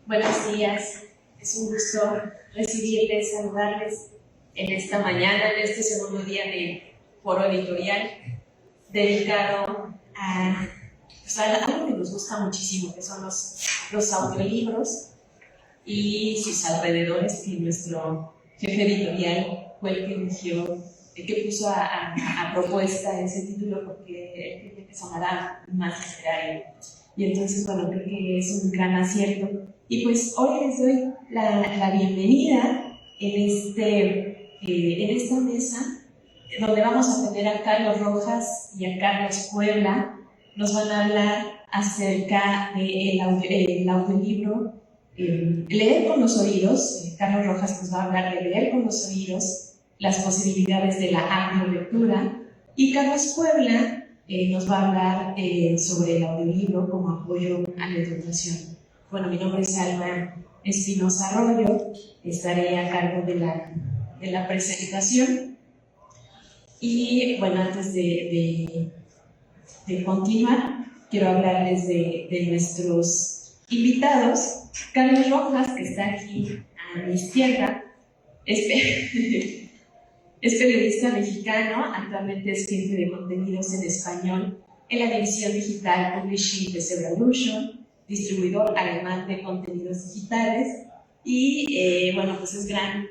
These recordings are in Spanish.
Buenos días, es un gusto recibirles, saludarles en esta mañana, en este segundo día de foro editorial dedicado a algo que nos gusta muchísimo, que son los audiolibros y sus alrededores, que nuestro jefe editorial fue el que eligió, el que puso a propuesta ese título porque él cree que sonará más literario. Y entonces, bueno, creo que es un gran acierto. Y pues hoy les doy la bienvenida en esta mesa, donde vamos a tener a Carlos Rojas y a Carlos Puebla. Nos van a hablar acerca del audiolibro Leer con los oídos. Carlos Rojas nos va a hablar de leer con los oídos, las posibilidades de la audiolectura. Y Carlos Puebla nos va a hablar sobre el audiolibro como apoyo a la educación. Bueno, mi nombre es Alma Espinosa Arroyo, estaré a cargo de la presentación. Y bueno, antes de continuar, quiero hablarles de nuestros invitados. Carlos Rojas, que está aquí a mi izquierda, es periodista mexicano, actualmente es jefe de contenidos en español en la división digital Publishing de Zebralution, distribuidor alemán de contenidos digitales y bueno, pues es gran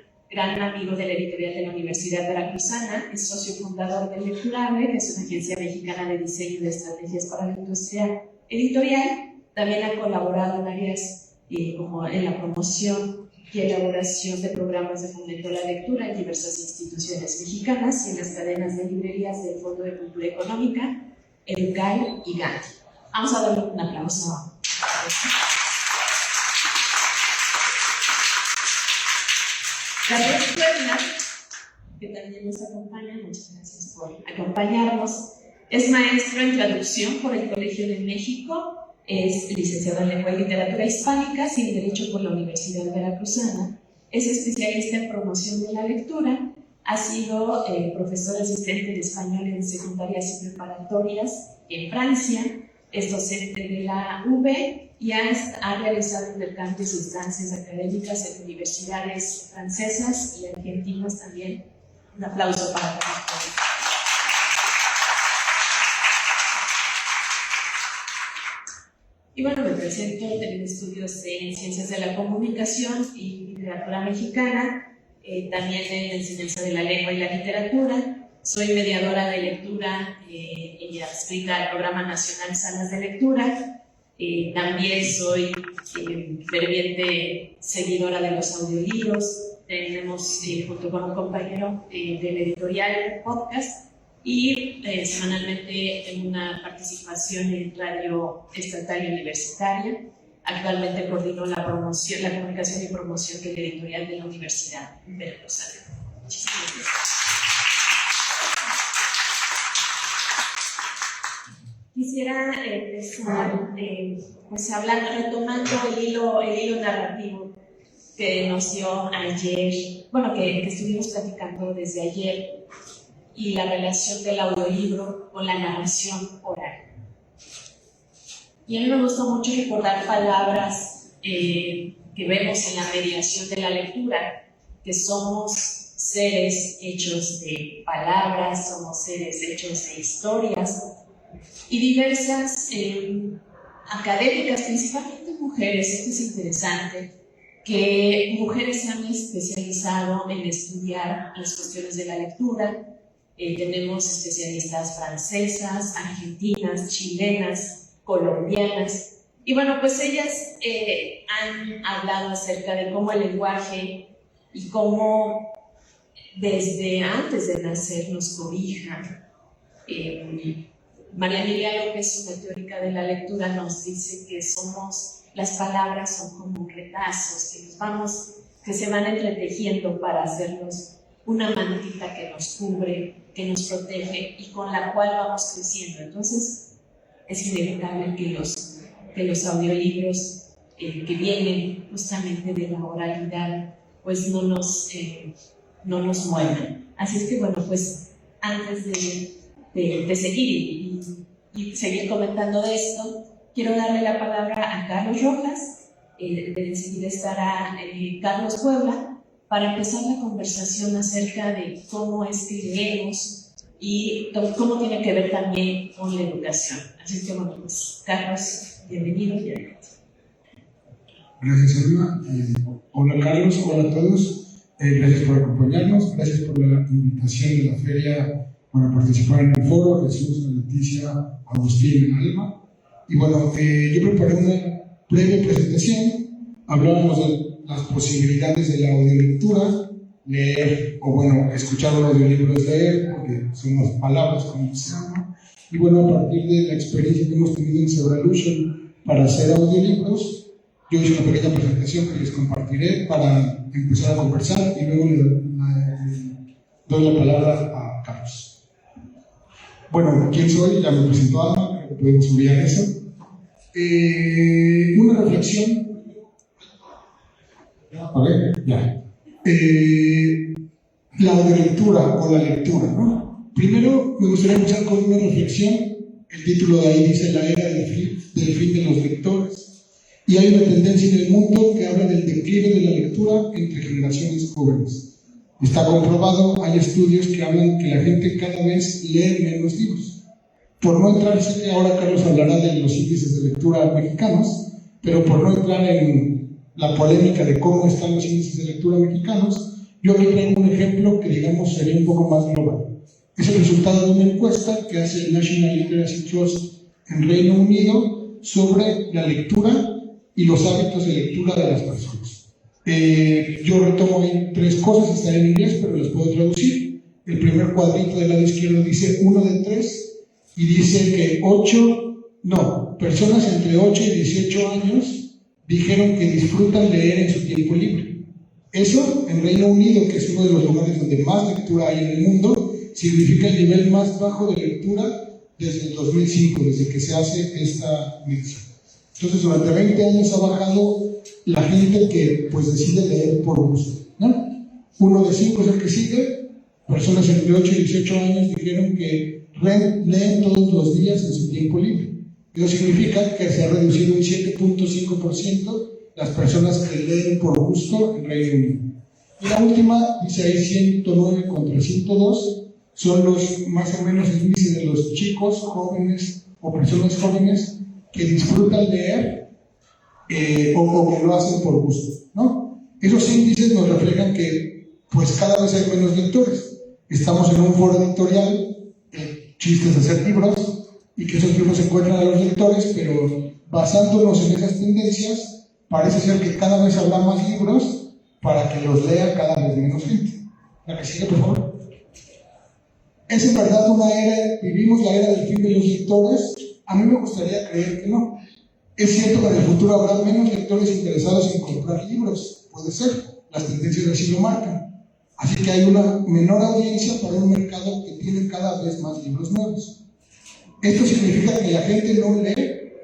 amigo de la editorial de la Universidad Veracruzana, es socio fundador de Lecturable, que es una agencia mexicana de diseño de estrategias para la industria editorial. También ha colaborado en áreas como en la promoción y elaboración de programas de fomento a la lectura en diversas instituciones mexicanas y en las cadenas de librerías del Fondo de Cultura Económica, Educay y Gandhi. Vamos a darle un aplauso. Carlos Puebla, que también nos acompaña, muchas gracias por acompañarnos, es maestro en traducción por el Colegio de México, es licenciado en Lengua y Literatura Hispánicas y en Derecho por la Universidad Veracruzana, es especialista en promoción de la lectura, ha sido profesor asistente de español en secundarias y preparatorias en Francia, es docente de la UB y ha realizado intercambios y estancias académicas en universidades francesas y argentinas también. Un aplauso para todos. Y bueno, me presento, tengo estudios en Ciencias de la Comunicación y Literatura Mexicana, también en Enseñanza de la Lengua y la Literatura. Soy mediadora de lectura y adscrita al Programa Nacional Salas de Lectura. También soy ferviente seguidora de los audiolibros. Tenemos, junto con un compañero del editorial, podcast. Y semanalmente tengo una participación en Radio Estatal y Universitaria. Actualmente coordino la comunicación y promoción del editorial de la Universidad Veracruzana. Muchísimas gracias. Quisiera empezar pues retomando el hilo narrativo que nos dio ayer, bueno, que estuvimos platicando desde ayer, y la relación del audiolibro con la narración oral. Y a mí me gusta mucho recordar palabras que vemos en la mediación de la lectura, que somos seres hechos de palabras, somos seres hechos de historias, y diversas académicas, principalmente mujeres, esto es interesante, que mujeres se han especializado en estudiar las cuestiones de la lectura. Tenemos especialistas francesas, argentinas, chilenas, colombianas, y bueno, pues ellas han hablado acerca de cómo el lenguaje y cómo desde antes de nacer nos cobija. María Emilia López, una teórica de la lectura, nos dice que las palabras son como retazos que se van entretejiendo para hacernos una mantita que nos cubre, que nos protege y con la cual vamos creciendo. Entonces es inevitable que los audiolibros que vienen justamente de la oralidad pues no nos muevan. Así es que bueno, pues antes de seguir y seguir comentando de esto, quiero darle la palabra a Carlos Rojas, enseguida estará Carlos Puebla para empezar la conversación acerca de cómo es que leemos y cómo tiene que ver también con la educación. Así que bueno, pues Carlos, bienvenido y adelante. Gracias, Alma. Hola, Carlos. Hola a todos. Gracias por acompañarnos. Gracias por la invitación de la feria para participar en el foro. Jesús, Leticia, Agustín, Alma. Y bueno, yo preparé una breve presentación. Hablábamos de las posibilidades de la audiolectura, leer, o bueno, escuchar un audiolibro es leer, porque son las palabras como se llama. Y bueno, a partir de la experiencia que hemos tenido en Sebralution para hacer audiolibros, yo hice una pequeña presentación que les compartiré para empezar a conversar y luego le doy la palabra a Carlos. Bueno, ¿quién soy? Ya me presentó Alma, creo que podemos olvidar eso. Una reflexión. A ver, ya. La audiolectura o la lectura, ¿no? Primero me gustaría empezar con una reflexión. El título de ahí dice la era del fin de los lectores. Y hay una tendencia en el mundo que habla del declive de la lectura entre generaciones jóvenes. Está comprobado, hay estudios que hablan que la gente cada vez lee menos libros. Por no entrar, sé que ahora Carlos hablará de los índices de lectura mexicanos, pero por no entrar en la polémica de cómo están los índices de lectura mexicanos, yo aquí traigo un ejemplo que digamos sería un poco más global. Es el resultado de una encuesta que hace el National Literacy Trust en Reino Unido sobre la lectura y los hábitos de lectura de las personas. Yo retomo ahí tres cosas, estaré en inglés, pero las puedo traducir. El primer cuadrito del lado izquierdo dice 1 de 3 y dice que personas entre 8 y 18 años dijeron que disfrutan leer en su tiempo libre. Eso, en Reino Unido, que es uno de los lugares donde más lectura hay en el mundo, significa el nivel más bajo de lectura desde el 2005, desde que se hace esta medición. Entonces, durante 20 años ha bajado la gente que pues decide leer por gusto, ¿no? 1 de 5 es el que sigue. Personas entre 8 y 18 años dijeron que leen todos los días en su tiempo libre. Eso significa que se ha reducido un 7.5% las personas que leen por gusto en Reino Unido. Y la última, dice ahí 109 contra 102, son los más o menos el índice de los chicos, jóvenes o personas jóvenes que disfrutan leer o que lo hacen por gusto, ¿no? Esos índices nos reflejan que pues cada vez hay menos lectores. Estamos en un foro editorial, chistes de hacer libros, y que esos libros encuentran a los lectores, pero basándonos en esas tendencias, parece ser que cada vez habrá más libros para que los lea cada vez menos gente. La que sigue, por favor. Es en verdad una era, vivimos la era del fin de los lectores. A mí me gustaría creer que no. Es cierto que en el futuro habrá menos lectores interesados en comprar libros, puede ser, las tendencias así lo marcan. Así que hay una menor audiencia para un mercado que tiene cada vez más libros nuevos. ¿Esto significa que la gente no lee?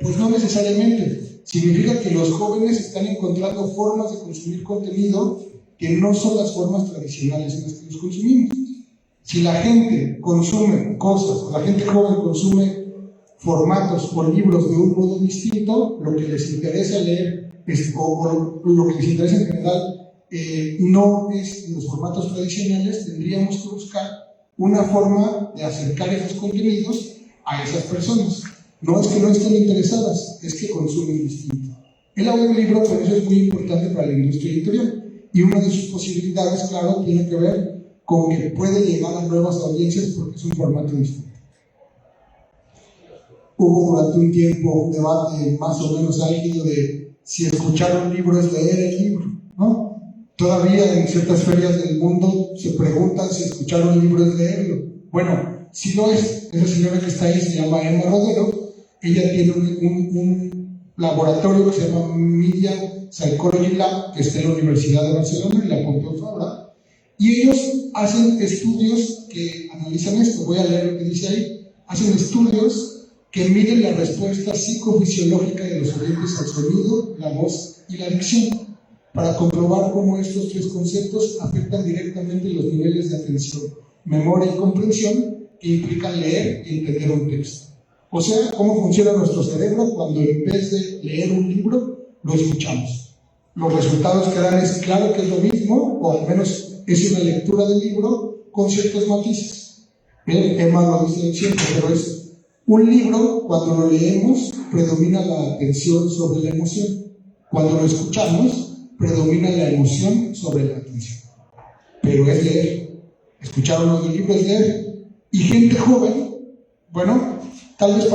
Pues no necesariamente. Significa que los jóvenes están encontrando formas de consumir contenido que no son las formas tradicionales en las que los consumimos. Si la gente consume cosas, o la gente joven consume formatos o libros de un modo distinto, lo que les interesa leer o lo que les interesa en general no es los formatos tradicionales, tendríamos que buscar una forma de acercar esos contenidos a esas personas. No es que no estén interesadas, es que consumen distinto. El audiolibro, por eso es muy importante para la industria editorial, y una de sus posibilidades, claro, tiene que ver con que puede llegar a nuevas audiencias porque es un formato distinto. Hubo durante un tiempo un debate más o menos álgido de si escuchar un libro es leer el libro, ¿no? Todavía en ciertas ferias del mundo se preguntan si escuchar un libro es leerlo. Bueno, si lo es. Esa señora que está ahí se llama Emma Rodero. Ella tiene un laboratorio que se llama Media Psychology Lab, que está en la Universidad de Barcelona, en la Pompeu Fabra, y ellos hacen estudios que analizan esto. Voy a leer lo que dice ahí. Hacen estudios que miden la respuesta psicofisiológica de los oyentes al sonido, la voz y la dicción, para comprobar cómo estos tres conceptos afectan directamente los niveles de atención, memoria y comprensión que implican leer y entender un texto. O sea, cómo funciona nuestro cerebro cuando en vez de leer un libro, lo escuchamos. Los resultados que dan es claro que es lo mismo, o al menos es una lectura del libro con ciertos matices. Emma lo dice siempre, pero es un libro, cuando lo leemos, predomina la atención sobre la emoción. Cuando lo escuchamos, predomina la emoción sobre la atención. Pero es leer. Escuchar un audiolibro es leer. Y gente joven, bueno, tal vez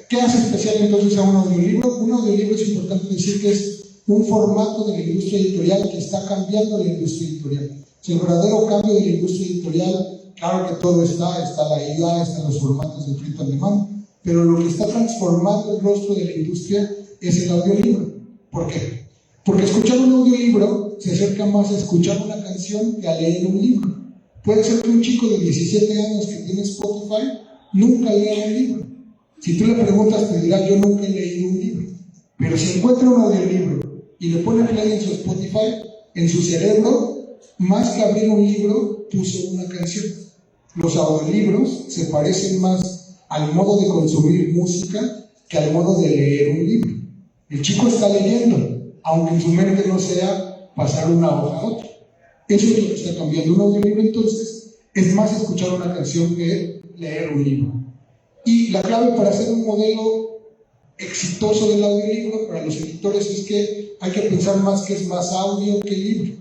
¿qué hace especial entonces a un audiolibro? Un audiolibro es importante decir que es un formato de la industria editorial que está cambiando la industria editorial. El verdadero cambio de la industria editorial, claro que todo está la IA, están los formatos de print on demand, pero lo que está transformando el rostro de la industria es el audiolibro. ¿Por qué? Porque escuchar un audiolibro se acerca más a escuchar una canción que a leer un libro. Puede ser que un chico de 17 años que tiene Spotify nunca lea un libro. Si tú le preguntas, te dirá: yo nunca he leído un libro. Pero si encuentra un audiolibro y le pone play en su Spotify, en su cerebro, más que abrir un libro, puso una canción. Los audiolibros se parecen más al modo de consumir música que al modo de leer un libro. El chico está leyendo, aunque en su mente no sea pasar una hoja a otra. Eso es lo que está cambiando. Un audiolibro, entonces, es más escuchar una canción que leer un libro. Y la clave para hacer un modelo exitoso del audiolibro para los editores es que hay que pensar más que es más audio que libro.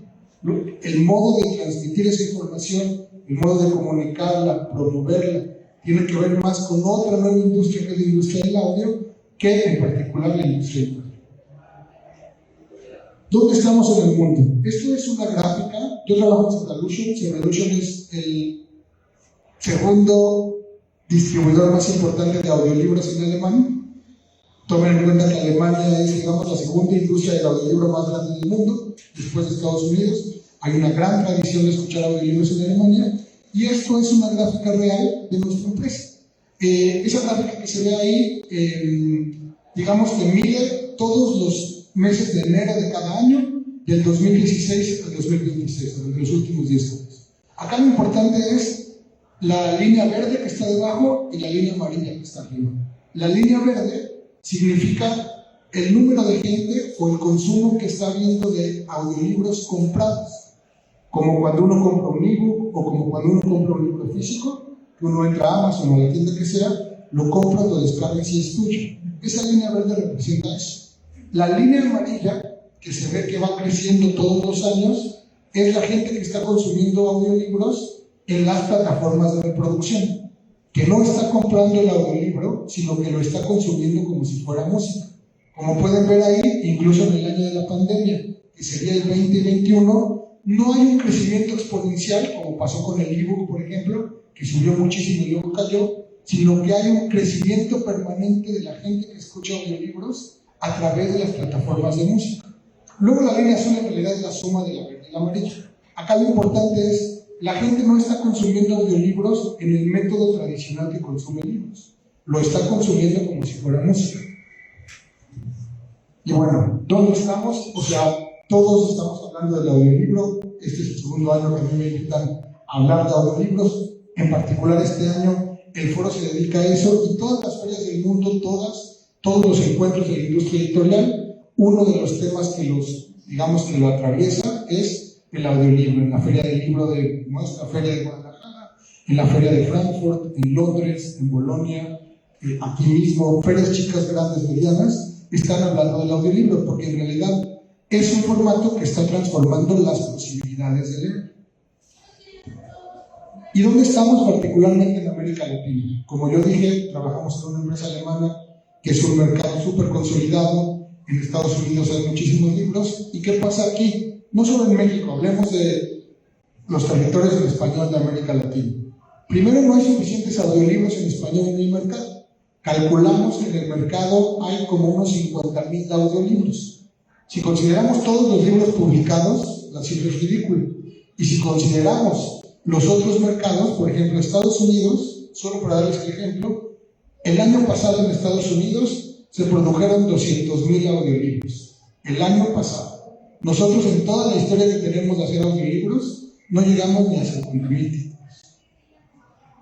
El modo de transmitir esa información, el modo de comunicarla, promoverla, tiene que ver más con otra nueva industria que es la industria del audio, que en particular la industria editorial. ¿Dónde estamos en el mundo? Esto es una gráfica. Yo trabajo en Setalution. Setalution es el segundo distribuidor más importante de audiolibros en Alemania. Tomen en cuenta que Alemania es, digamos, la segunda industria del audiolibro más grande del mundo, después de Estados Unidos. Hay una gran tradición de escuchar audiolibros en Alemania, y esto es una gráfica real de nuestra empresa. Esa gráfica que se ve ahí, digamos que mide todos los meses de enero de cada año, del 2016 al 2026, de los últimos 10 años. Acá lo importante es la línea verde que está debajo y la línea amarilla que está arriba. La línea verde significa el número de gente o el consumo que está habiendo de audiolibros comprados, como cuando uno compra un ebook o como cuando uno compra un libro físico, que uno entra a Amazon o a la tienda que sea, lo compra, lo descarga y es tuyo. Esa línea verde representa eso. La línea amarilla, que se ve que va creciendo todos los años, es la gente que está consumiendo audiolibros en las plataformas de reproducción, que no está comprando el audiolibro, sino que lo está consumiendo como si fuera música. Como pueden ver ahí, incluso en el año de la pandemia, que sería el 2021, no hay un crecimiento exponencial, como pasó con el ebook, por ejemplo, que subió muchísimo y luego cayó, sino que hay un crecimiento permanente de la gente que escucha audiolibros a través de las plataformas de música. Luego la línea azul en realidad es la suma de la verde y la amarilla. Acá lo importante es, la gente no está consumiendo audiolibros en el método tradicional que consume libros. Lo está consumiendo como si fuera música. Y bueno, ¿dónde estamos? O sea, todos estamos hablando del audiolibro. Este es el segundo año que a mí me invitan a hablar de audiolibros. En particular este año el foro se dedica a eso, y todas las ferias del mundo, todos los encuentros de la industria editorial, uno de los temas que lo atraviesa es el audiolibro. En la Feria del Libro de nuestra Feria de Guadalajara, en la Feria de Frankfurt, en Londres, en Bolonia, aquí mismo, ferias chicas, grandes, medianas, están hablando del audiolibro, porque en realidad es un formato que está transformando las posibilidades de leer. ¿Y dónde estamos particularmente en América Latina? Como yo dije, trabajamos en una empresa alemana que es un mercado súper consolidado. En Estados Unidos hay muchísimos libros. ¿Y qué pasa aquí? No solo en México, hablemos de los territorios en español de América Latina. Primero, no hay suficientes audiolibros en español en el mercado. Calculamos que en el mercado hay como unos 50,000 audiolibros. Si consideramos todos los libros publicados, la cifra es ridícula. Y si consideramos los otros mercados, por ejemplo, Estados Unidos, solo para darles el ejemplo, el año pasado en Estados Unidos se produjeron 200,000 audiolibros. El año pasado. Nosotros, en toda la historia que tenemos de hacer audiolibros, no llegamos ni a 50,000 títulos.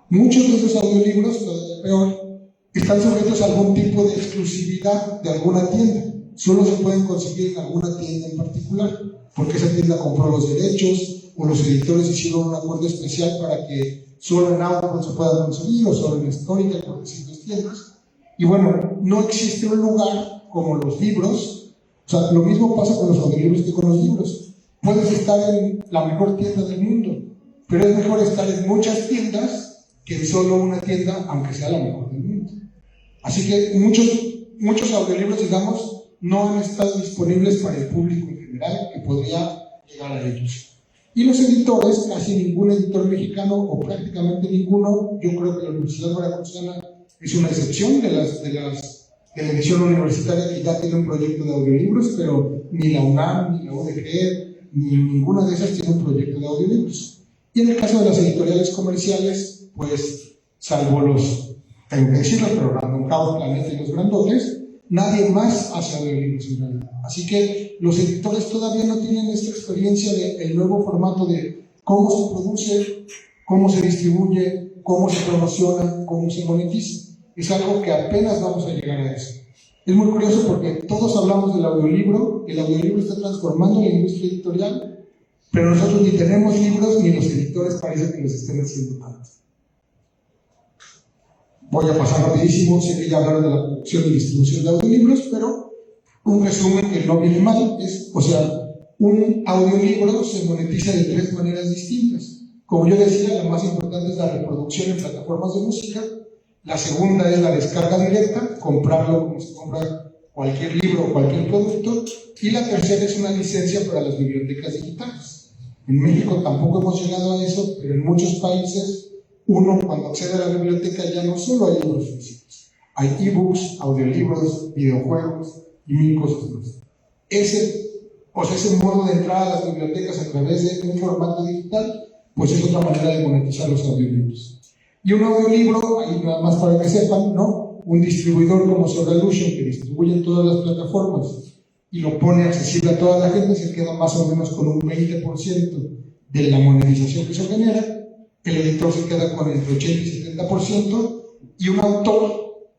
Muchos de esos audiolibros, todavía peor, están sujetos a algún tipo de exclusividad de alguna tienda. solo se pueden conseguir en alguna tienda en particular, porque esa tienda compró los derechos o los editores hicieron un acuerdo especial para que solo en Audible se pueda conseguir o solo en Storytel, por distintas tiendas. Y bueno, no existe un lugar como los libros. O sea, lo mismo pasa con los audiolibros que con los libros. Puedes estar en la mejor tienda del mundo, pero es mejor estar en muchas tiendas que en solo una tienda, aunque sea la mejor del mundo. Así que muchos audiolibros, digamos, no han estado disponibles para el público en general que podría llegar a ellos. Y los editores, casi ningún editor mexicano, o prácticamente ninguno, yo creo que la Universidad Veracruzana es una excepción de la edición universitaria que ya tiene un proyecto de audiolibros, pero ni la UNAM, ni la UDG, ni ninguna de esas tiene un proyecto de audiolibros. Y en el caso de las editoriales comerciales, pues, salvo los, tengo que decirlo, pero Random House, Planeta y los grandotes, nadie más hace audiolibros en realidad. Así que los editores todavía no tienen esta experiencia del nuevo formato de cómo se produce, cómo se distribuye, cómo se promociona, cómo se monetiza. Es algo que apenas vamos a llegar a eso. Es muy curioso porque todos hablamos del audiolibro, el audiolibro está transformando la industria editorial, pero nosotros ni tenemos libros ni los editores parece que los estén haciendo tanto. Voy a pasar rapidísimo, sé que ya hablaron de la producción y distribución de audiolibros, pero un resumen que no viene mal es, o sea, un audiolibro se monetiza de 3 maneras distintas. Como yo decía, la más importante es la reproducción en plataformas de música. La segunda es la descarga directa, comprarlo como se compra cualquier libro o cualquier producto. Y la tercera es una licencia para las bibliotecas digitales. En México tampoco hemos llegado a eso, pero en muchos países uno cuando accede a la biblioteca ya no solo hay libros físicos, hay ebooks, audiolibros, videojuegos y mil cosas más. Ese modo de entrar a las bibliotecas a través de un formato digital, pues es otra manera de monetizar los audiolibros. Y un audiolibro, ahí nada más para que sepan, ¿no? Un distribuidor como Solution que distribuye en todas las plataformas y lo pone accesible a toda la gente, se queda más o menos con un 20% de la monetización que se genera. El editor se queda con entre 80 y 70%, y un autor,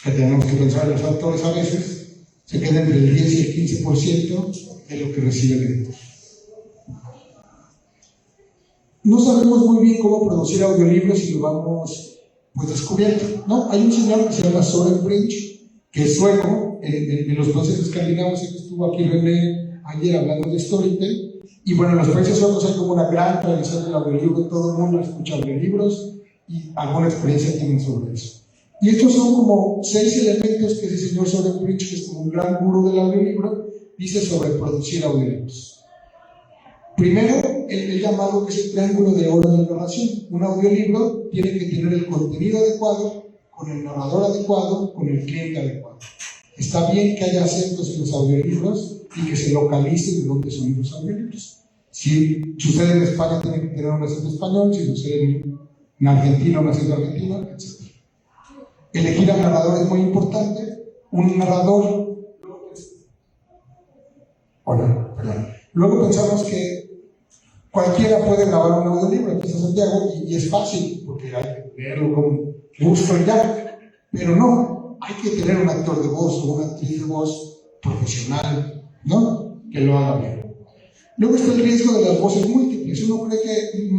que tenemos que pensar en los autores a veces, se queda entre el 10 y el 15% de lo que recibe el editor. No sabemos muy bien cómo producir audiolibros y lo vamos pues descubierto, ¿no? Hay un señor que se llama Søren Brinch, que es sueco, en los países escandinavos, que estuvo aquí René ayer hablando de Storytel. Y bueno, en los países suecos hay como una gran tradición del audiolibro, todo el mundo escucha audiolibros y alguna experiencia tienen sobre eso. Y estos son como 6 elementos que ese señor Søren Brinch, que es como un gran gurú del audiolibro, dice sobre producir audiolibros. Primero, el llamado que es el triángulo de oro de la narración. Un audiolibro tiene que tener el contenido adecuado, con el narrador adecuado, con el cliente adecuado. Está bien que haya acentos en los audiolibros y que se localice de dónde son los audiolibros. Si sucede en España, tiene que tener un acento español, si sucede en Argentina, un acento argentino, etc. Elegir al narrador es muy importante. Un narrador... Luego pensamos que cualquiera puede grabar un audiolibro, aquí está Santiago, y es fácil, porque hay que leerlo con gusto y ya. Pero no, hay que tener un actor de voz o una actriz de voz profesional, ¿no? Que lo haga bien. Luego está el riesgo de las voces múltiples. Uno cree que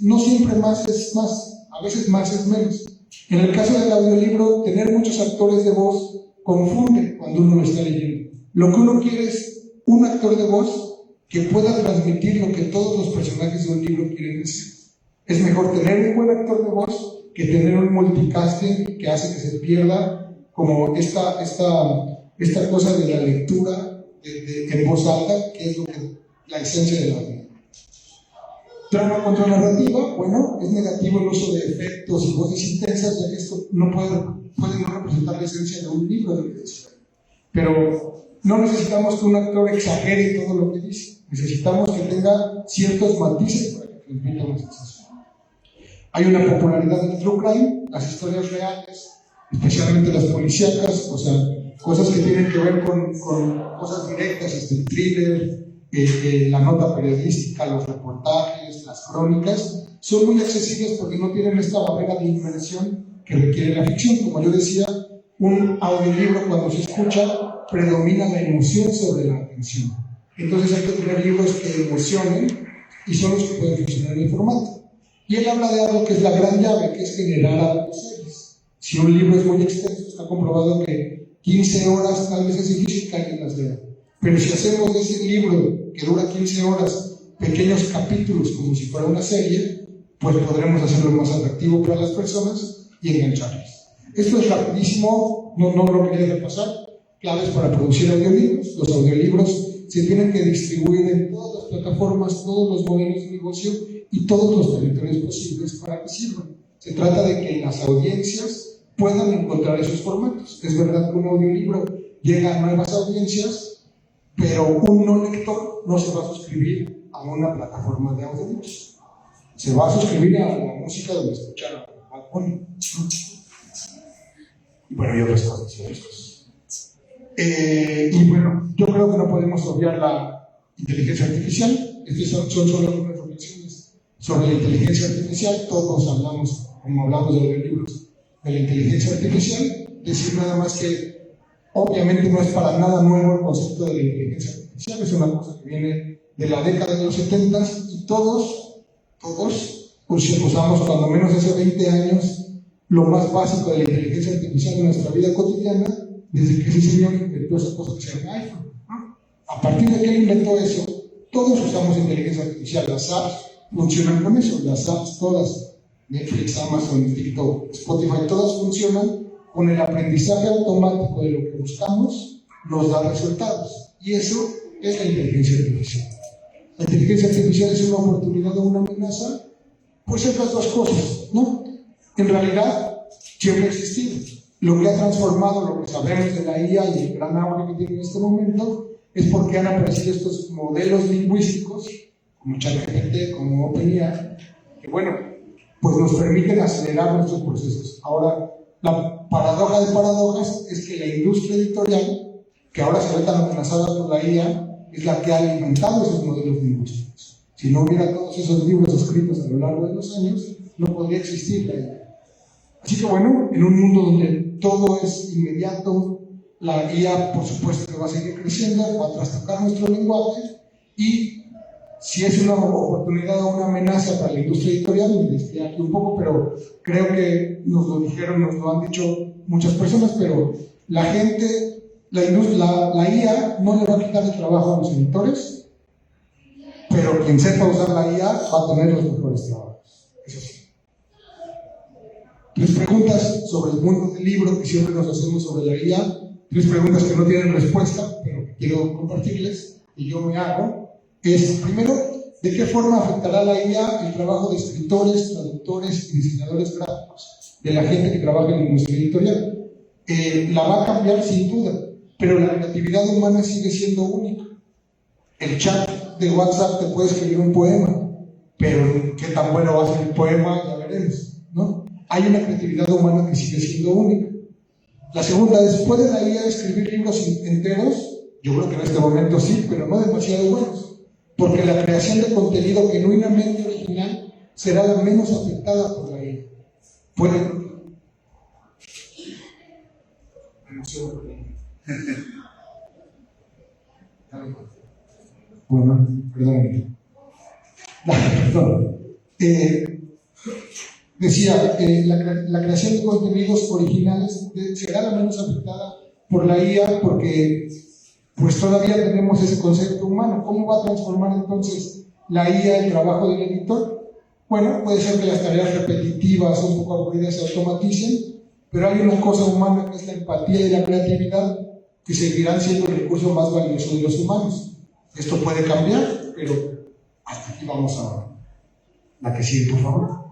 no siempre más es más, a veces más es menos. En el caso del audiolibro, tener muchos actores de voz confunde cuando uno lo está leyendo. Lo que uno quiere es un actor de voz que pueda transmitir lo que todos los personajes de un libro quieren decir. Es mejor tener un buen actor de voz que tener un multicasting que hace que se pierda como esta cosa de la lectura en voz alta, que es la esencia del audio. Trama contra narrativa, bueno, es negativo el uso de efectos y voces intensas, ya que esto no puede no representar la esencia de un libro de literatura. Pero no necesitamos que un actor exagere todo lo que dice, necesitamos que tenga ciertos matices para que transmita una sensación. Hay una popularidad del true crime, las historias reales, especialmente las policíacas, o sea, cosas que tienen que ver con cosas directas, el thriller, la nota periodística, los reportajes, las crónicas, son muy accesibles porque no tienen esta barrera de inmersión que requiere la ficción. Como yo decía, un audiolibro cuando se escucha predomina la emoción sobre la atención. Entonces hay que tener libros que emocionen y son los que pueden funcionar en el formato. Y él habla de algo que es la gran llave, que es generar hábitos series. Si un libro es muy extenso, está comprobado que 15 horas tal vez es difícil que alguien las lea. Pero si hacemos de ese libro que dura 15 horas pequeños capítulos como si fuera una serie, pues podremos hacerlo más atractivo para las personas y engancharles. Esto es rapidísimo, no lo quería repasar. Claves para producir audiolibros. Los audiolibros se tienen que distribuir en todas las plataformas, todos los modelos de negocio y todos los territorios posibles para que sirvan. Se trata de que las audiencias puedan encontrar esos formatos. Es verdad que un audiolibro llega a nuevas audiencias, pero un no lector no se va a suscribir a una plataforma de audiolibros. Se va a suscribir a la música donde escuchar a Bad Bunny. Y bueno, y otras cosas. Y bueno, yo creo que no podemos obviar la inteligencia artificial. Estas son solo algunas reflexiones sobre la inteligencia artificial. Todos hablamos, como hablamos de los libros, de la inteligencia artificial. Decir nada más que obviamente no es para nada nuevo el concepto de la inteligencia artificial. Es una cosa que viene de la década de los 70 y todos usamos cuando menos hace 20 años lo más básico de la inteligencia artificial en nuestra vida cotidiana, desde que ese señor inventó esa cosa que se llama iPhone. A partir de que él inventó eso, todos usamos inteligencia artificial. Las apps funcionan con eso. Las apps todas, Netflix, Amazon, TikTok, Spotify, todas funcionan con el aprendizaje automático de lo que buscamos, nos da resultados. Y eso es la inteligencia artificial. La inteligencia artificial es una oportunidad o una amenaza, pues es las dos cosas, ¿no? En realidad, siempre ha existido. Lo que ha transformado lo que sabemos de la IA y el gran auge que tiene en este momento es porque han aparecido estos modelos lingüísticos, como ChatGPT, como OpenAI, que bueno, pues nos permiten acelerar nuestros procesos. Ahora, la paradoja de paradojas es que la industria editorial, que ahora se ve tan amenazada por la IA, es la que ha alimentado esos modelos lingüísticos. Si no hubiera todos esos libros escritos a lo largo de los años, no podría existir la IA. Así que bueno, en un mundo donde todo es inmediato, la IA por supuesto que va a seguir creciendo, va a trastocar nuestro lenguaje y si es una oportunidad o una amenaza para la industria editorial, me desvié aquí un poco, pero creo que nos lo dijeron, nos lo han dicho muchas personas, pero la gente, la IA no le va a quitar el trabajo a los editores, pero quien sepa usar la IA va a tener los mejores trabajos. Eso sí. 3 preguntas sobre el mundo del libro que siempre nos hacemos sobre la IA, 3 preguntas que no tienen respuesta, pero que quiero compartirles y yo me hago, es, primero, ¿de qué forma afectará la IA el trabajo de escritores, traductores y diseñadores gráficos, de la gente que trabaja en la industria editorial? La va a cambiar sin duda, pero la creatividad humana sigue siendo única. El chat de WhatsApp te puede escribir un poema, pero qué tan bueno va a ser el poema, ya veremos, ¿no? Hay una creatividad humana que sigue siendo única. La segunda es, ¿puede la IA escribir libros enteros? Yo creo que en este momento sí, pero no demasiado buenos, porque la creación de contenido genuinamente original será la menos afectada por la IA. Puede... Bueno, perdón. Decía, la creación de contenidos originales será la menos afectada por la IA porque pues todavía tenemos ese concepto humano. ¿Cómo va a transformar entonces la IA el trabajo del editor? Bueno, puede ser que las tareas repetitivas, un poco aburridas, se automaticen, pero hay una cosa humana que es la empatía y la creatividad que seguirán siendo el recurso más valioso de los humanos. Esto puede cambiar, pero hasta aquí vamos ahora. La que sigue, por favor.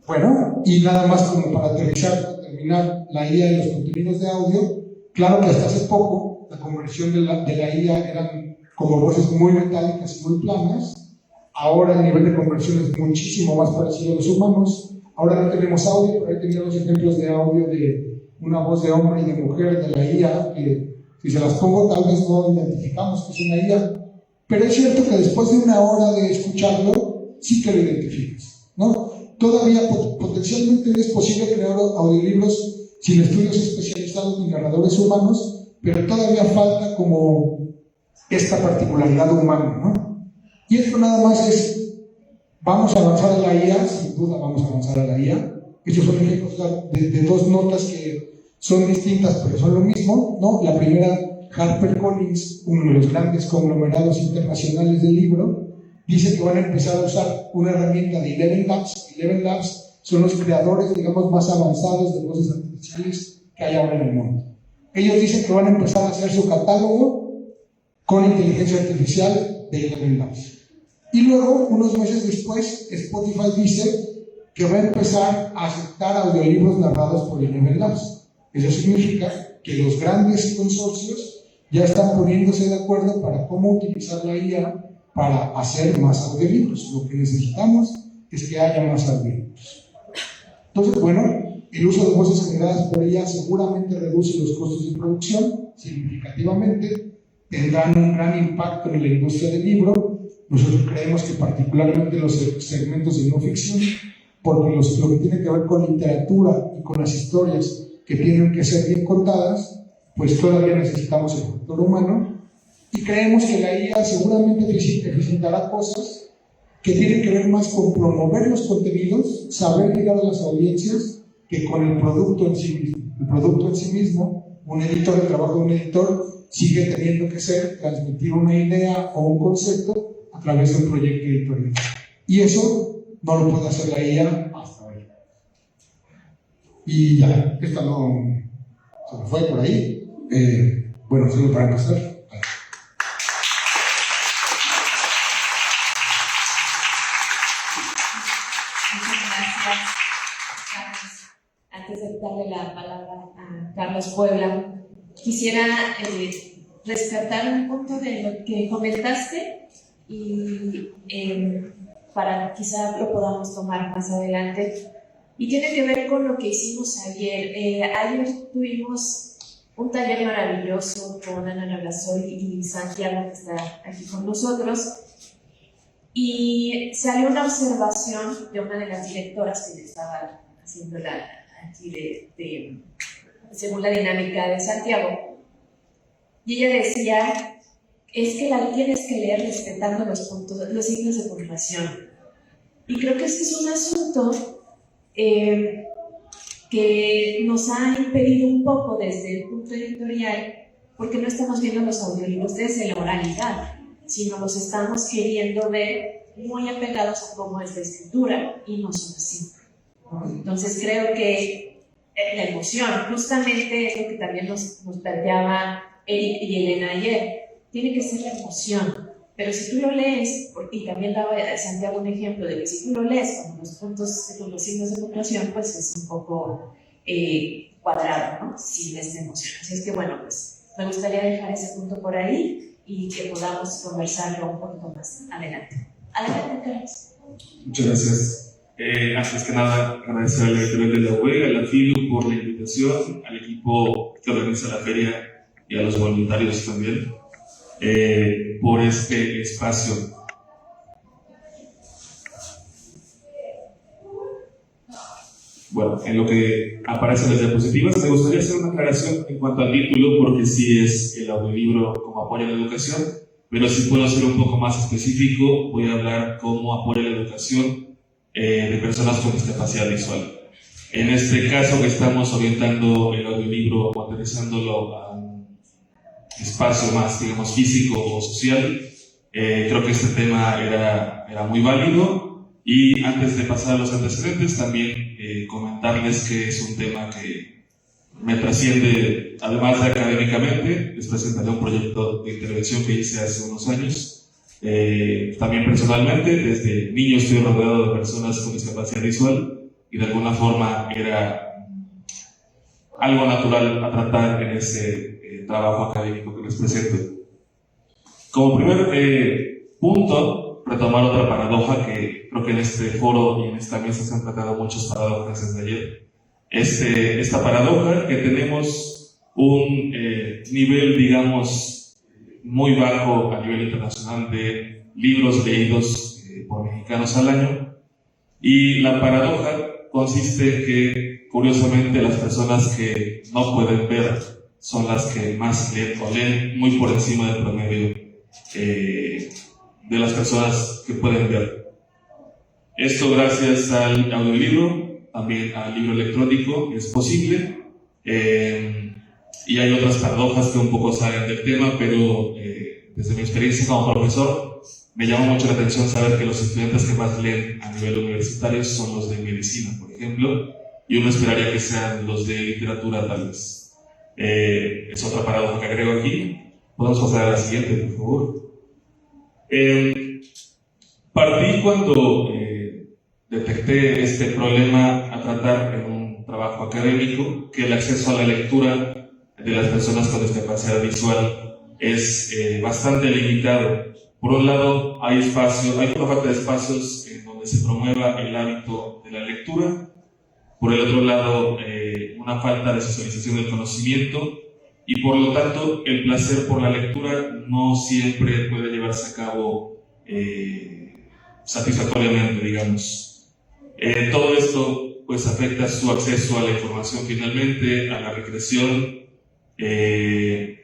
Bueno, y nada más como para aterrizar, terminar la IA en los contenidos de audio. Claro que hasta hace poco la conversión de la IA eran como voces muy metálicas y muy planas. Ahora el nivel de conversión es muchísimo más parecido a los humanos. Ahora no tenemos audio, pero ahí tenía los ejemplos de audio de una voz de hombre y de mujer de la IA, que si se las pongo tal vez no identificamos que es una IA, pero es cierto que después de una hora de escucharlo, sí que lo identificas, ¿no? todavía potencialmente es posible crear audiolibros sin estudios especializados ni narradores humanos, pero todavía falta como esta particularidad humana, ¿no? Y esto nada más es, vamos a avanzar a la IA, sin duda vamos a avanzar a la IA. Estos son ejemplos de dos notas que son distintas, pero son lo mismo, ¿no? La primera, HarperCollins, uno de los grandes conglomerados internacionales del libro, dice que van a empezar a usar una herramienta de Eleven Labs. Eleven Labs son los creadores, digamos, más avanzados de voces artificiales que hay ahora en el mundo. Ellos dicen que van a empezar a hacer su catálogo con inteligencia artificial de Eleven Labs. Y luego, unos meses después, Spotify dice que va a empezar a aceptar audiolibros narrados por Eleven Labs. Eso significa que los grandes consorcios ya están poniéndose de acuerdo para cómo utilizar la IA para hacer más audiolibros. Lo que necesitamos es que haya más audiolibros. Entonces, bueno, el uso de voces generadas por IA seguramente reduce los costos de producción significativamente, tendrán un gran impacto en la industria del libro. Nosotros creemos que particularmente los segmentos de no ficción, porque lo que tiene que ver con literatura y con las historias que tienen que ser bien contadas, pues todavía necesitamos el factor humano, y creemos que la IA seguramente eficientará cosas que tienen que ver más con promover los contenidos, saber llegar a las audiencias, que con el producto en sí mismo. El producto en sí mismo, un editor, el trabajo de un editor sigue teniendo que ser transmitir una idea o un concepto a través de un proyecto editorial. Y eso no lo puede hacer la IA hasta hoy. Y ya, esta no se me fue por ahí. Bueno, solo para empezar. Muchas gracias, Carlos. Antes de darle la palabra a Carlos Puebla, quisiera rescatar un punto de lo que comentaste y para quizá lo podamos tomar más adelante. Y tiene que ver con lo que hicimos ayer. Ayer tuvimos un taller maravilloso con Ana Navasol y Santiago, que está aquí con nosotros. Y salió una observación de una de las directoras que le estaba haciendo aquí según la dinámica de Santiago. Y ella decía, es que la tienes que leer respetando los signos de puntuación. Y creo que ese es un asunto que nos ha impedido un poco desde el punto editorial, porque no estamos viendo los audiolibros desde la oralidad, sino los estamos queriendo ver muy apegados a cómo es la escritura, y no son así. Entonces creo que la emoción, justamente es lo que también nos planteaba Eric y Elena ayer, tiene que ser la emoción. Pero si tú lo lees, y también daba a Santiago un ejemplo de que si tú lo lees con los puntos, con los signos de puntuación, pues es un poco cuadrado, ¿no? Sin esta emoción. Así es que bueno, pues me gustaría dejar ese punto por ahí y que podamos conversarlo un poquito más adelante. Adelante, Carlos. Muchas gracias. Antes que nada, agradecer a la editorial de la UE, a la FILU por la invitación, al equipo que organiza la feria y a los voluntarios también. Por este espacio. Bueno, en lo que aparecen las diapositivas, me gustaría hacer una aclaración en cuanto al título, porque sí es el audiolibro como apoyo a la educación, pero si puedo ser un poco más específico, voy a hablar cómo apoya la educación de personas con discapacidad visual. En este caso que estamos orientando el audiolibro, aterrizándolo a un espacio más, digamos, físico o social, creo que este tema era muy válido. Y antes de pasar a los antecedentes, también comentarles que es un tema que me trasciende, además de académicamente. Les presentaré un proyecto de intervención que hice hace unos años. También personalmente, desde niño estoy rodeado de personas con discapacidad visual y de alguna forma era algo natural a tratar en ese trabajo académico que les presento. Como primer punto, retomar otra paradoja que creo que en este foro y en esta mesa se han tratado muchas paradojas desde ayer. Esta paradoja que tenemos un nivel, digamos, muy bajo a nivel internacional de libros leídos por mexicanos al año, Y la paradoja consiste en que, curiosamente, las personas que no pueden ver son las que más leen o leen muy por encima del promedio de las personas que pueden ver. Esto gracias al audiolibro, también al libro electrónico, es posible. Y hay otras paradojas que un poco salen del tema, pero desde mi experiencia como profesor, me llama mucho la atención saber que los estudiantes que más leen a nivel universitario son los de medicina, por ejemplo, y uno esperaría que sean los de literatura, tal vez. Es otra paradoja que agrego aquí. Podemos pasar a la siguiente, por favor. Partí cuando detecté este problema a tratar en un trabajo académico, que el acceso a la lectura de las personas con discapacidad visual es bastante limitado. Por un lado, hay una falta de espacios en donde se promueva el hábito de la lectura. Por el otro lado, una falta de socialización del conocimiento, y por lo tanto, el placer por la lectura no siempre puede llevarse a cabo satisfactoriamente, digamos. Todo esto pues afecta su acceso a la información finalmente, a la recreación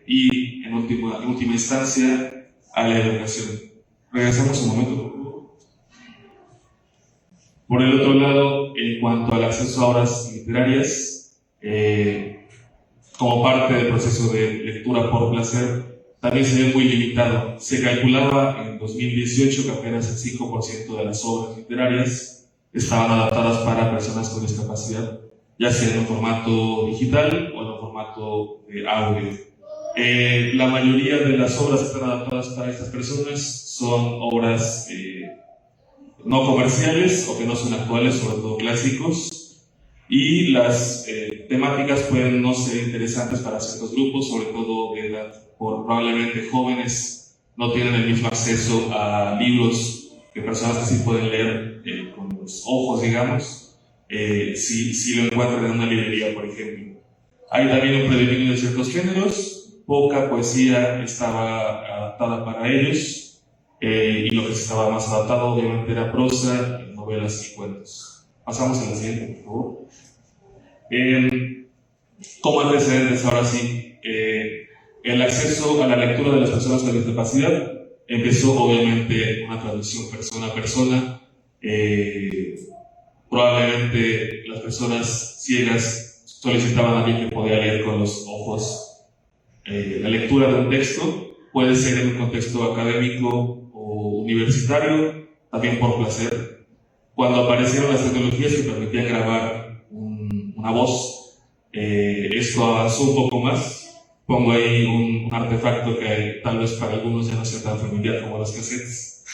y en última instancia a la educación. Regresamos un momento, por favor. Por el otro lado, en cuanto al acceso a obras literarias, como parte del proceso de lectura por placer, también se ve muy limitado. Se calculaba en 2018 que apenas el 5% de las obras literarias estaban adaptadas para personas con discapacidad, ya sea en un formato digital o en un formato de audio. La mayoría de las obras que están adaptadas para estas personas son obras no comerciales o que no son actuales, sobre todo clásicos, y las temáticas pueden no ser interesantes para ciertos grupos, sobre todo de edad, por probablemente jóvenes no tienen el mismo acceso a libros que personas que sí pueden leer con los ojos, digamos, si lo encuentran en una librería, por ejemplo. Hay también un predominio de ciertos géneros. Poca poesía estaba adaptada para ellos, y lo que estaba más adaptado obviamente era prosa, novelas y cuentos. Pasamos a la siguiente, por favor. Como antecedentes, ahora sí, el acceso a la lectura de las personas con discapacidad empezó obviamente una traducción persona a persona. Probablemente las personas ciegas solicitaban a alguien que podía leer con los ojos. La lectura de un texto puede ser en un contexto académico o universitario, también por placer. Cuando aparecieron las tecnologías que permitían grabar una voz, esto avanzó un poco más. Pongo ahí un artefacto que tal vez para algunos ya no sea tan familiar como los cassettes,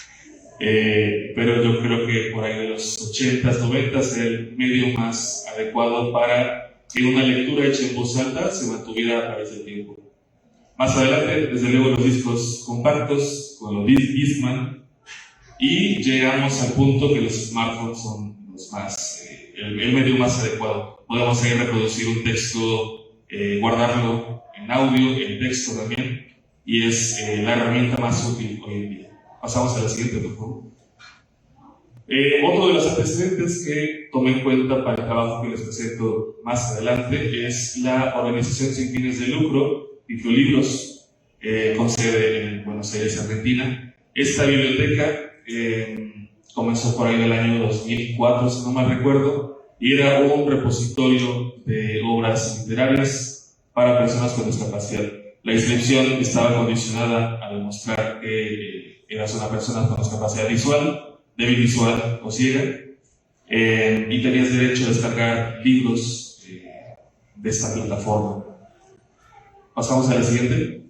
pero yo creo que por ahí de los 80s, 90s era el medio más adecuado para que una lectura hecha en voz alta se mantuviera a través del tiempo. Más adelante, desde luego, los discos compactos, con los Discman, y llegamos al punto que los smartphones son los más, el medio más adecuado. Podemos ahí reproducir un texto, guardarlo en audio, en texto también, y es la herramienta más útil hoy en día. Pasamos a la siguiente, por favor. Otro de los antecedentes que tomé en cuenta para el trabajo que les presento más adelante es la organización sin fines de lucro, Bibliolibros, con sede en Buenos Aires, Argentina. Esta biblioteca comenzó por ahí en el año 2004, si no mal recuerdo, y era un repositorio de obras literarias para personas con discapacidad. La inscripción estaba condicionada a demostrar que eras una persona con discapacidad visual, débil visual o ciega, y tenías derecho a descargar libros de esta plataforma. Pasamos a la siguiente.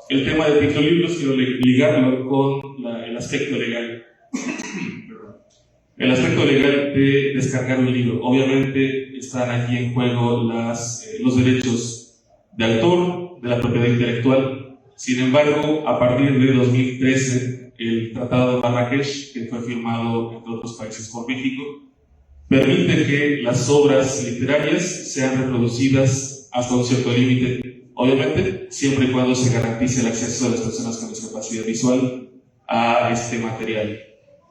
El tema de Bibliolibros quiero ligarlo con el aspecto legal. El aspecto legal de descargar un libro. Obviamente están aquí en juego los derechos de autor, de la propiedad intelectual. Sin embargo, a partir de 2013, el Tratado de Marrakech, que fue firmado entre otros países por México, permite que las obras literarias sean reproducidas hasta un cierto límite. Obviamente, siempre y cuando se garantice el acceso de las personas con discapacidad visual a este material.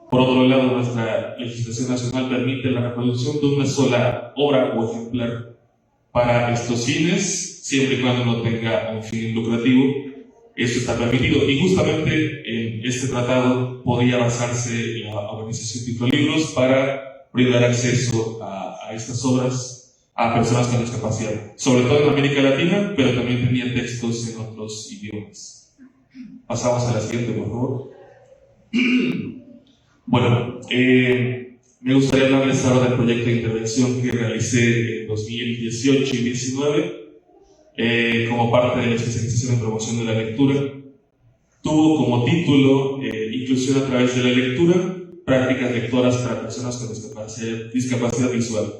Por otro lado, nuestra legislación nacional permite la reproducción de una sola obra o ejemplar para estos fines, siempre y cuando no tenga un fin lucrativo. Esto está permitido, y justamente en este tratado podía basarse la Organización Tiflolibros para brindar acceso a estas obras a personas con discapacidad, sobre todo en América Latina, pero también tenía textos en otros idiomas. Pasamos a la siguiente, por favor. Bueno, me gustaría hablarles ahora del proyecto de intervención que realicé en 2018 y 2019 como parte de la especialización en promoción de la lectura. Tuvo como título Inclusión a través de la lectura, prácticas lectoras para personas con discapacidad visual.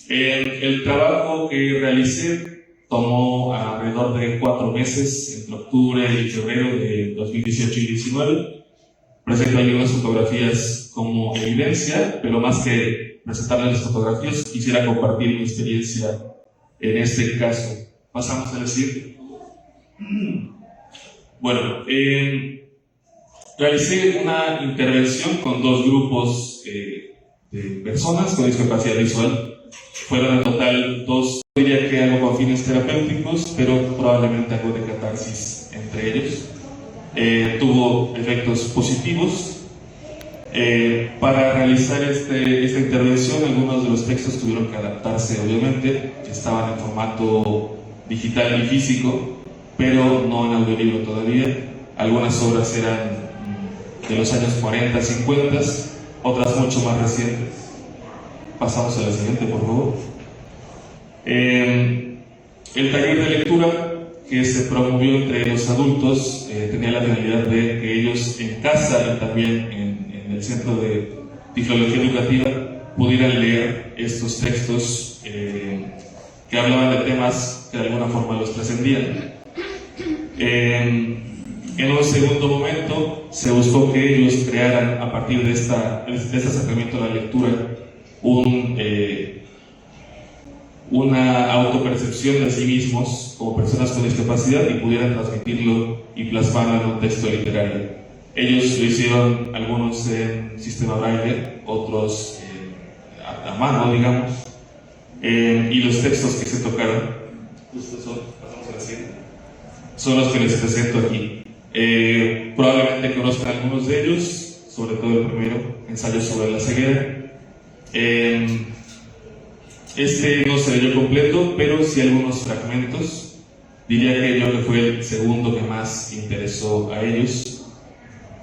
El trabajo que realicé tomó alrededor de 4 meses, entre octubre y febrero de 2018 y 2019. Presento algunas fotografías como evidencia, pero más que presentarles las fotografías, quisiera compartir mi experiencia en este caso. Pasamos a decir. Bueno, realicé una intervención con 2 grupos de personas con discapacidad visual. Fueron en total 2, diría que algo con fines terapéuticos, pero probablemente algo de catarsis entre ellos. Tuvo efectos positivos. Para realizar esta intervención, algunos de los textos tuvieron que adaptarse, obviamente, estaban en formato digital y físico, pero no en audiolibro todavía. Algunas obras eran de los años 40, 50, otras mucho más recientes. Pasamos a la siguiente, por favor. El taller de lectura que se promovió entre los adultos tenía la finalidad de que ellos en casa y también en el centro de tiflología educativa pudieran leer estos textos que hablaban de temas que de alguna forma los trascendían. En un segundo momento se buscó que ellos crearan, a partir de este acercamiento a la lectura, una autopercepción de sí mismos como personas con discapacidad y pudieran transmitirlo y plasmarlo en un texto literario. Ellos lo hicieron, algunos en sistema braille, otros a mano, digamos, y los textos que se tocaron, son los que les presento aquí. Probablemente conozcan algunos de ellos, sobre todo el primero, Ensayo sobre la ceguera. Este no se leyó completo, pero sí algunos fragmentos. Diría que yo que fue el segundo que más interesó a ellos.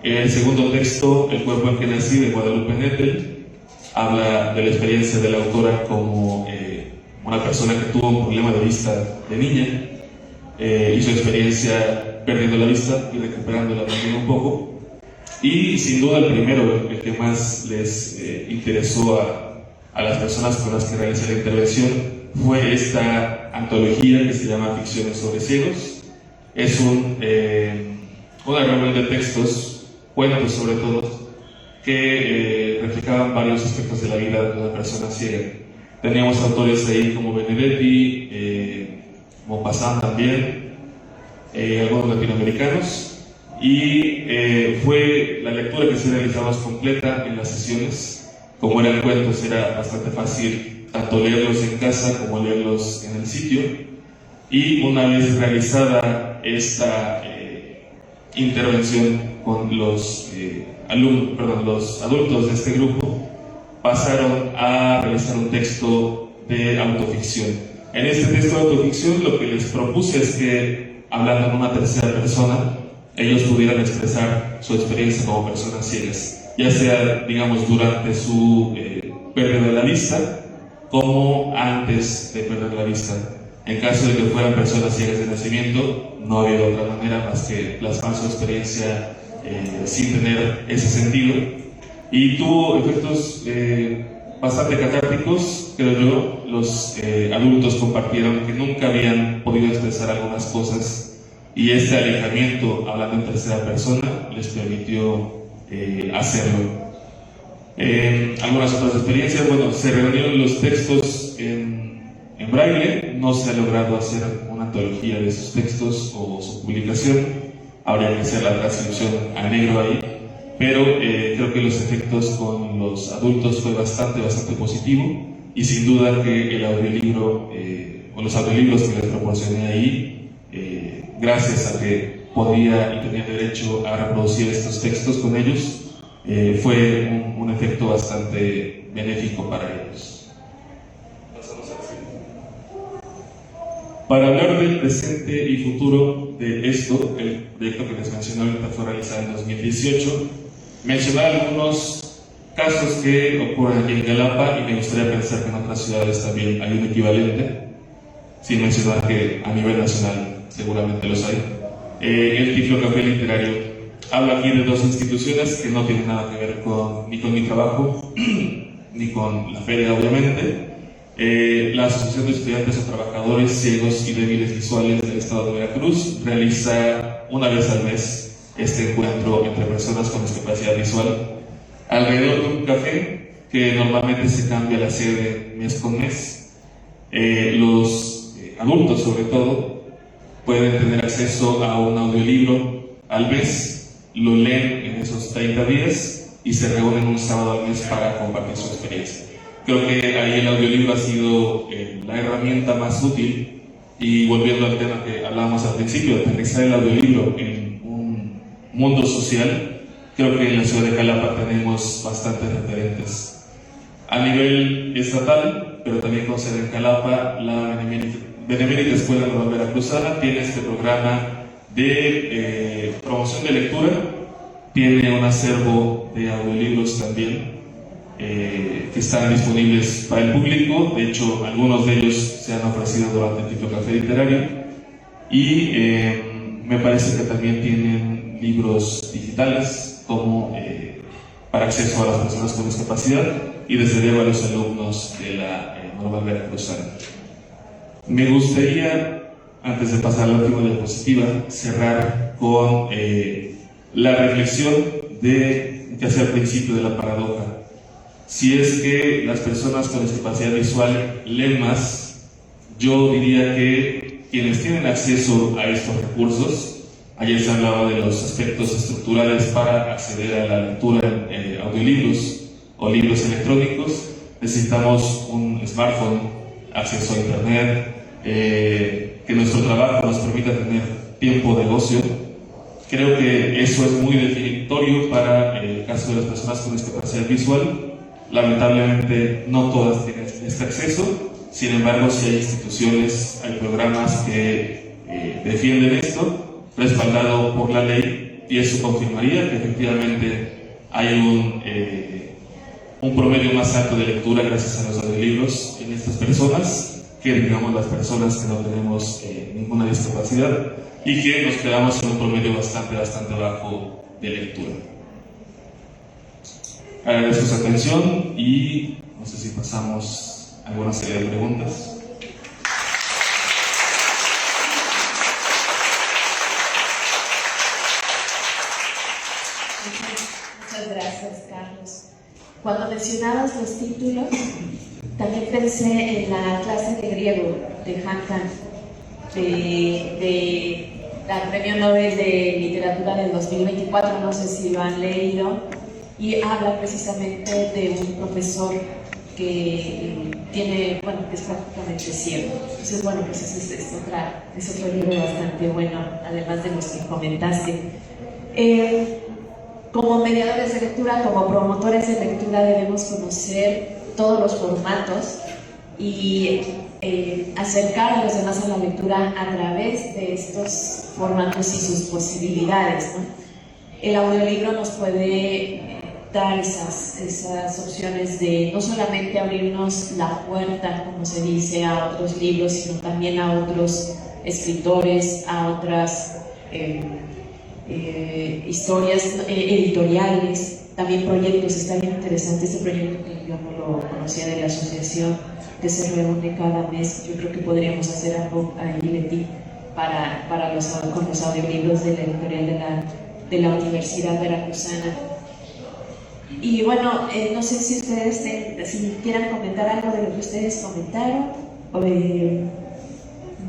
El segundo texto, El cuerpo en que nací, de Guadalupe Nettel, habla de la experiencia de la autora como una persona que tuvo un problema de vista de niña y su experiencia perdiendo la vista y recuperándola también un poco. Y sin duda el primero, el que más les interesó a las personas con las que realicé la intervención, fue esta antología que se llama Ficciones sobre ciegos. Es una reunión de textos, cuentos sobre todo, que reflejaban varios aspectos de la vida de una persona ciega. Teníamos autores ahí como Benedetti, Maupassant también, algunos latinoamericanos, y fue la lectura que se realizaba completa en las sesiones. Como eran cuentos, era bastante fácil tanto leerlos en casa como leerlos en el sitio. Y una vez realizada esta intervención con los adultos de este grupo, pasaron a realizar un texto de autoficción. En este texto de autoficción lo que les propuse es que, hablando en una tercera persona, ellos pudieran expresar su experiencia como personas ciegas, ya sea, digamos, durante su pérdida de la vista, como antes de perder la vista. En caso de que fueran personas ciegas de nacimiento, no había otra manera más que plasmar su experiencia sin tener ese sentido. Y tuvo efectos bastante catárticos, creo yo. Los adultos compartieron que nunca habían podido expresar algunas cosas, y este alejamiento, hablando en tercera persona, les permitió hacerlo. Algunas otras experiencias, bueno, se reunieron los textos en braille. No se ha logrado hacer una antología de esos textos o su publicación. Habría que hacer la transcripción a negro ahí, pero creo que los efectos con los adultos fue bastante positivo, y sin duda que el audiolibro o los audiolibros que les proporcioné ahí, gracias a que podía y tenía derecho a reproducir estos textos con ellos, fue un efecto bastante benéfico para ellos. Para hablar del presente y futuro de esto, el proyecto que les mencioné ahorita fue realizado en 2018, mencionar algunos casos que ocurren aquí en Jalapa, y me gustaría pensar que en otras ciudades también hay un equivalente, sin mencionar que a nivel nacional seguramente los hay. El Tiflo Café Literario habla aquí de dos instituciones que no tienen nada que ver ni con mi trabajo, ni con la feria, obviamente. La Asociación de Estudiantes o Trabajadores Ciegos y Débiles Visuales del Estado de Veracruz realiza una vez al mes este encuentro entre personas con discapacidad visual alrededor de un café que normalmente se cambia la sede mes con mes. Los adultos, sobre todo, pueden tener acceso a un audiolibro al mes, lo leen en esos 30 días y se reúnen un sábado al mes para compartir su experiencia. Creo que ahí el audiolibro ha sido la herramienta más útil, y volviendo al tema que hablábamos al principio, de aterrizar el audiolibro en un mundo social, creo que en la ciudad de Jalapa tenemos bastantes referentes. A nivel estatal, pero también con sede en Jalapa, la Benemérita Escuela Normal Veracruzana tiene este programa de promoción de lectura, tiene un acervo de audiolibros también, que están disponibles para el público. De hecho, algunos de ellos se han ofrecido durante el Tiflo Café Literario, y me parece que también tienen libros digitales como para acceso a las personas con discapacidad, y desde luego a los alumnos de la Normal Veracruzana. Me gustaría, antes de pasar a la última diapositiva, cerrar con la reflexión que hacía al principio de la paradoja. Si es que las personas con discapacidad visual leen más, yo diría que quienes tienen acceso a estos recursos, ayer se hablaba de los aspectos estructurales para acceder a la lectura en audiolibros o libros electrónicos, necesitamos un smartphone, acceso a internet, que nuestro trabajo nos permita tener tiempo de ocio. Creo que eso es muy definitorio para el caso de las personas con discapacidad visual. Lamentablemente no todas tienen este acceso, sin embargo sí hay instituciones, hay programas que defienden esto, respaldado por la ley, y eso confirmaría que efectivamente hay un promedio más alto de lectura gracias a los audiolibros en estas personas, que digamos las personas que no tenemos ninguna discapacidad, y que nos quedamos en un promedio bastante bajo de lectura. Agradezco su atención y no sé si pasamos a alguna serie de preguntas. Muchas gracias, Carlos. Cuando mencionabas los títulos, también pensé en la clase de griego de Han Kang, de la Premio Nobel de Literatura del 2024, no sé si lo han leído, y habla precisamente de un profesor que tiene, bueno, que es prácticamente ciego. Entonces, bueno, pues es otro libro bastante bueno, además de los que comentaste. Como mediadores de lectura, como promotores de lectura, debemos conocer todos los formatos y acercar a los demás a la lectura a través de estos formatos y sus posibilidades, ¿no? El audiolibro nos puede dar esas opciones de no solamente abrirnos la puerta, como se dice, a otros libros, sino también a otros escritores, a otras historias editoriales, también proyectos. Está bien interesante este proyecto que yo no lo conocía, de la asociación que se reúne cada mes. Yo creo que podríamos hacer algo ahí, Leti, con los audiolibros de la editorial de la Universidad Veracruzana. Y bueno, no sé si ustedes si quieran comentar algo de lo que ustedes comentaron, o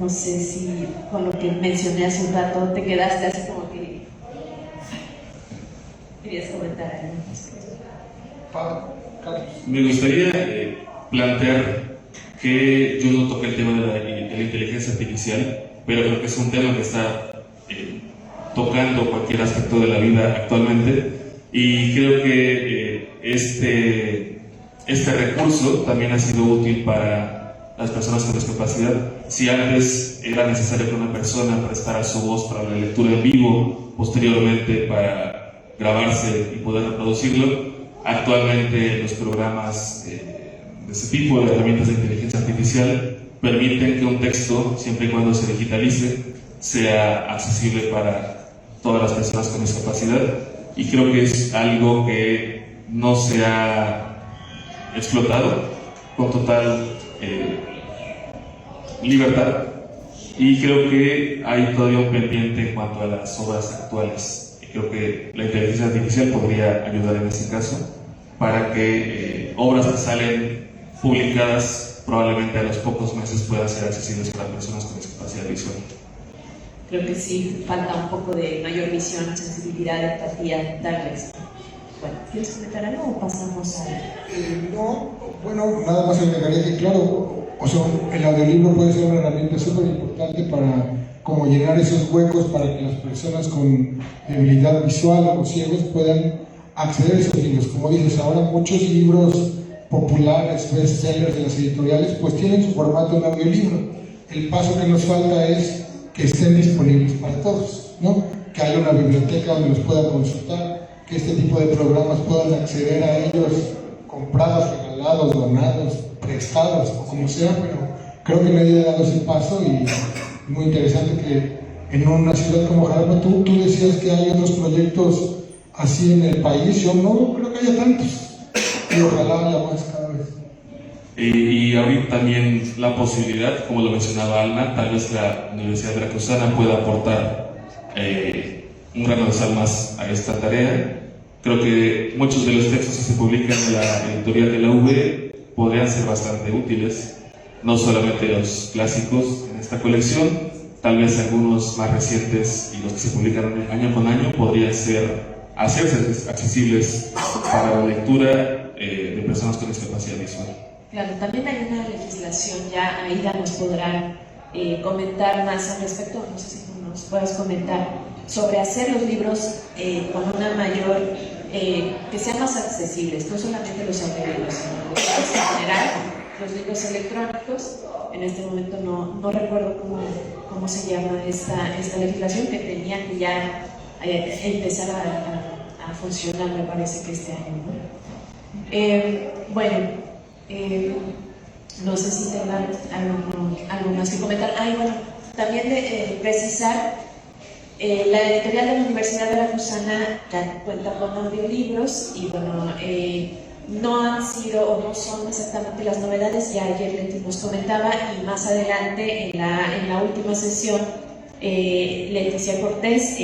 no sé si con lo que mencioné hace un rato te quedaste así como que querías comentar. Carlos. Me gustaría plantear que yo no toqué el tema de la inteligencia artificial, pero creo que es un tema que está tocando cualquier aspecto de la vida actualmente, y creo que este recurso también ha sido útil para las personas con discapacidad. Si antes era necesario que una persona prestara su voz para la lectura en vivo, posteriormente para grabarse y poder reproducirlo, actualmente los programas de ese tipo, de herramientas de inteligencia artificial, permiten que un texto, siempre y cuando se digitalice, sea accesible para todas las personas con discapacidad, y creo que es algo que no se ha explotado con total libertad, y creo que hay todavía un pendiente en cuanto a las obras actuales, y creo que la inteligencia artificial podría ayudar en ese caso para que obras que salen publicadas probablemente a los pocos meses puedan ser accesibles para personas con discapacidad visual. Creo que sí falta un poco de mayor visión, sensibilidad, empatía, darles. Bueno, ¿quieres comentar algo o pasamos a...? No, bueno, nada más agregaría que claro, o sea, el audiolibro puede ser una herramienta súper importante para como llenar esos huecos para que las personas con debilidad visual o ciegos puedan acceder a esos libros. Como dices, ahora muchos libros populares, bestsellers de las editoriales, pues tienen su formato en audiolibro. El paso que nos falta es que estén disponibles para todos, ¿no? Que haya una biblioteca donde los puedan consultar, que este tipo de programas puedan acceder a ellos comprados, regalados, donados, prestados o como sea, pero creo que nadie ha dado ese paso, y muy interesante que en una ciudad como Jalapa, tú decías que hay otros proyectos así en el país. Yo no creo que haya tantos, y ojalá haya más cada vez. Y abrir también la posibilidad, como lo mencionaba Alma, tal vez la Universidad Veracruzana pueda aportar un grano de sal más a esta tarea. Creo que muchos de los textos que se publican en la editorial de la UV podrían ser bastante útiles, no solamente los clásicos en esta colección, tal vez algunos más recientes y los que se publican año con año podrían hacerse accesibles para la lectura de personas con discapacidad visual. Claro, también hay una legislación, ya Aida nos podrá comentar más al respecto, no sé si tú nos puedas comentar, sobre hacer los libros con una mayor, que sean más accesibles, no solamente los audiolibros, sino los libros en general, los libros electrónicos. En este momento no recuerdo cómo se llama esta legislación, que tenía que ya empezar a funcionar, me parece que este año, ¿no? Bueno, no sé si tengan algo más que comentar. Bueno, también precisar, la editorial de la Universidad Veracruzana ya cuenta con audiolibros, y bueno, no han sido o no son exactamente las novedades. Ya ayer Leti nos comentaba, y más adelante en la última sesión, Leticia Cortés,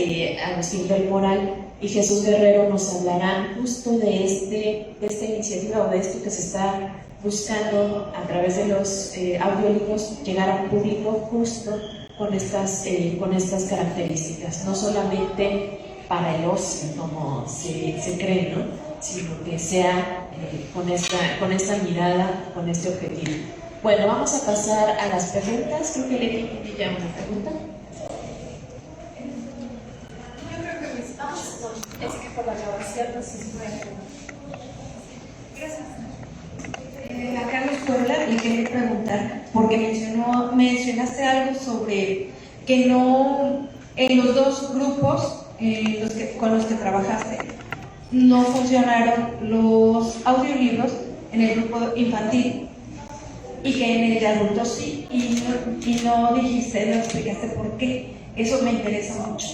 Agustín del Moral y Jesús Guerrero nos hablarán justo de esta iniciativa, o de esto que se está buscando a través de los audiolibros, llegar a un público justo con estas características, no solamente para el ocio como se cree, ¿no? Sino que sea con esta mirada, con este objetivo. Bueno, vamos a pasar a las preguntas. Creo que Leti tiene ya una pregunta. Yo creo que es que por la grabación no se puede. Gracias. A Carlos Puebla le quería preguntar, porque mencionaste algo sobre que no, en los dos grupos con los que trabajaste, no funcionaron los audiolibros en el grupo infantil, y que en el de adultos sí, y no explicaste por qué. Eso me interesa mucho.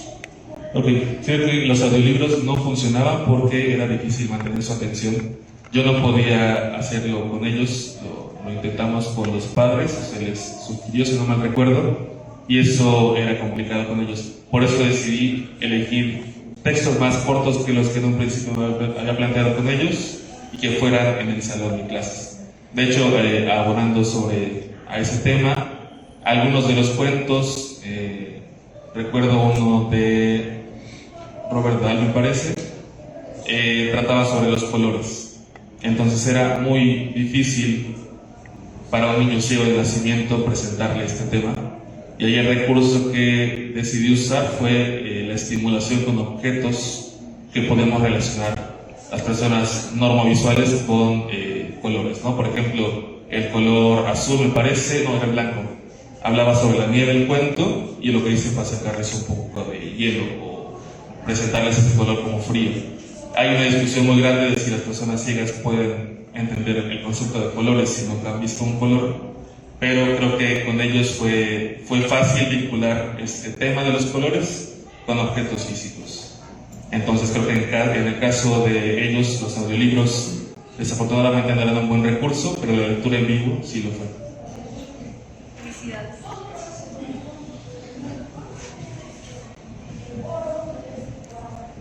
Ok, creo que los audiolibros no funcionaban porque era difícil mantener su atención. Yo no podía hacerlo con ellos, lo intentamos con los padres, se les sugirió, si no mal recuerdo, y eso era complicado con ellos. Por eso decidí elegir textos más cortos que los que en un principio había planteado con ellos, y que fueran en el salón de clases. De hecho, abonando a ese tema, algunos de los cuentos, recuerdo uno de Robert Dahl, me parece, trataba sobre los colores. Entonces era muy difícil para un niño ciego de nacimiento presentarle este tema. Y ahí el recurso que decidí usar fue la estimulación con objetos que podemos relacionar las personas normovisuales con colores, ¿no? Por ejemplo, el color azul, me parece, no, era blanco. Hablaba sobre la nieve el cuento, y lo que hice fue sacarles un poco de hielo o presentarles este color como frío. Hay una discusión muy grande de si las personas ciegas pueden entender el concepto de colores si nunca han visto un color, pero creo que con ellos fue fácil vincular este tema de los colores con objetos físicos. Entonces creo que en el caso de ellos, los audiolibros desafortunadamente no eran un buen recurso, pero la lectura en vivo sí lo fue. Felicidades.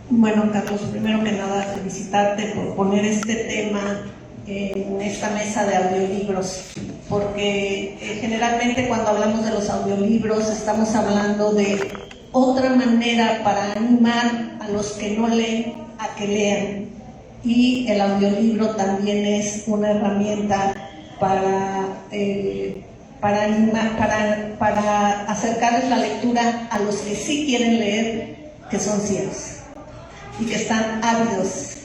Bueno, Carlos, primero que nada felicitarte por poner este tema en esta mesa de audiolibros, porque generalmente cuando hablamos de los audiolibros estamos hablando de otra manera para animar a los que no leen a que lean, y el audiolibro también es una herramienta para acercarles la lectura a los que sí quieren leer, que son ciegos y que están ávidos,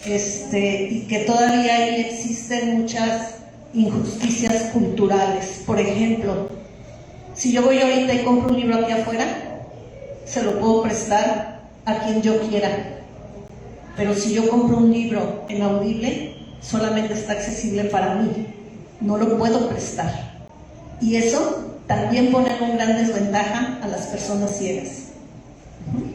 y que todavía ahí existen muchas injusticias culturales. Por ejemplo, si yo voy ahorita y compro un libro aquí afuera, se lo puedo prestar a quien yo quiera, pero si yo compro un libro en Audible, solamente está accesible para mí, no lo puedo prestar, y eso también pone en gran desventaja a las personas ciegas.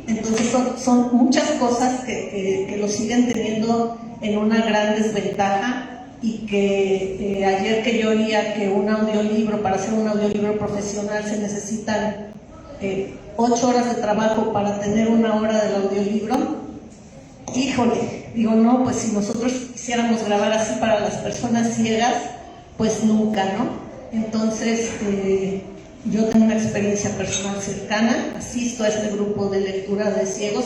Entonces son muchas cosas que lo siguen teniendo en una gran desventaja, y que ayer que yo oía que un audiolibro, para hacer un audiolibro profesional se necesitan 8 horas de trabajo para tener 1 hora del audiolibro. Híjole, digo, no, pues si nosotros quisiéramos grabar así para las personas ciegas, pues nunca, ¿no? Entonces, yo tengo una experiencia personal cercana, asisto a este grupo de lectura de ciegos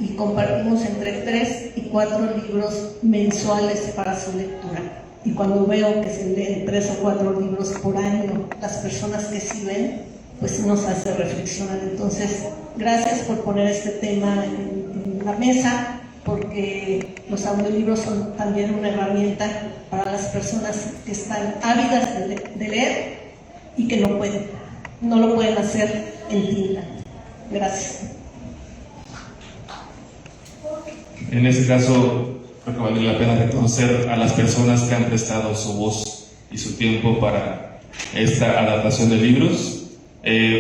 y compartimos entre 3 y 4 libros mensuales para su lectura. Y cuando veo que se leen 3 o 4 libros por año, las personas que sí ven, pues nos hace reflexionar. Entonces, gracias por poner este tema en la mesa, porque los audiolibros son también una herramienta para las personas que están ávidas de leer y que no lo pueden hacer en tinta. Gracias. En ese caso, creo que vale la pena reconocer a las personas que han prestado su voz y su tiempo para esta adaptación de libros.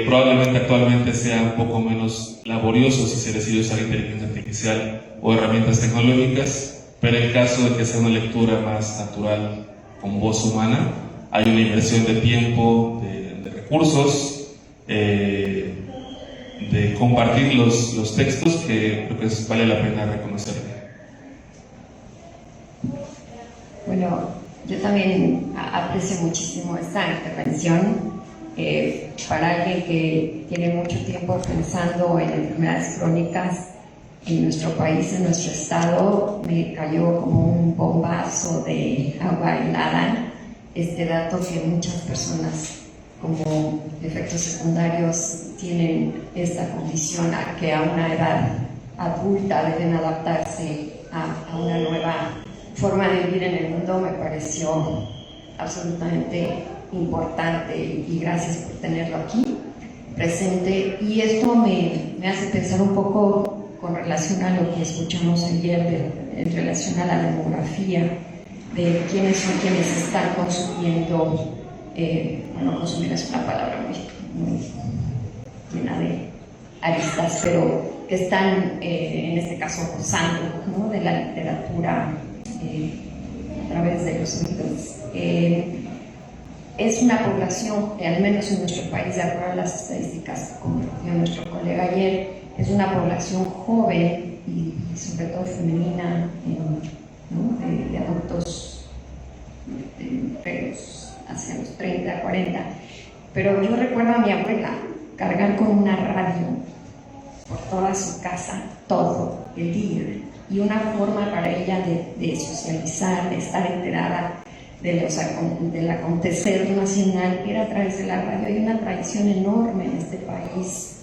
Probablemente actualmente sea un poco menos laborioso si se decide usar inteligencia artificial o herramientas tecnológicas, pero en caso de que sea una lectura más natural con voz humana, hay una inversión de tiempo, de recursos, de compartir los textos, que creo que vale la pena reconocer. Bueno, yo también aprecio muchísimo esta intervención. Para alguien que tiene mucho tiempo pensando en enfermedades crónicas en nuestro país, en nuestro estado, me cayó como un bombazo de agua helada este dato que muchas personas como efectos secundarios tienen esta condición, a que a una edad adulta deben adaptarse a una nueva forma de vivir en el mundo. Me pareció absolutamente importante y gracias por tenerlo aquí presente. Y esto me hace pensar un poco con relación a lo que escuchamos ayer en relación a la demografía, de quiénes son quienes están consumiendo, bueno, consumir es una palabra muy llena de aristas, pero que están en este caso gozando, ¿no?, de la literatura a través de los oídos. Es una población, al menos en nuestro país, de acuerdo a las estadísticas, como dijo nuestro colega ayer, es una población joven y sobre todo femenina, ¿no?, de adultos previos hacia los 30, 40. Pero yo recuerdo a mi abuela cargar con una radio por toda su casa todo el día. y una forma para ella de socializar, de estar enterada del acontecer nacional, era a través de la radio. Hay una tradición enorme en este país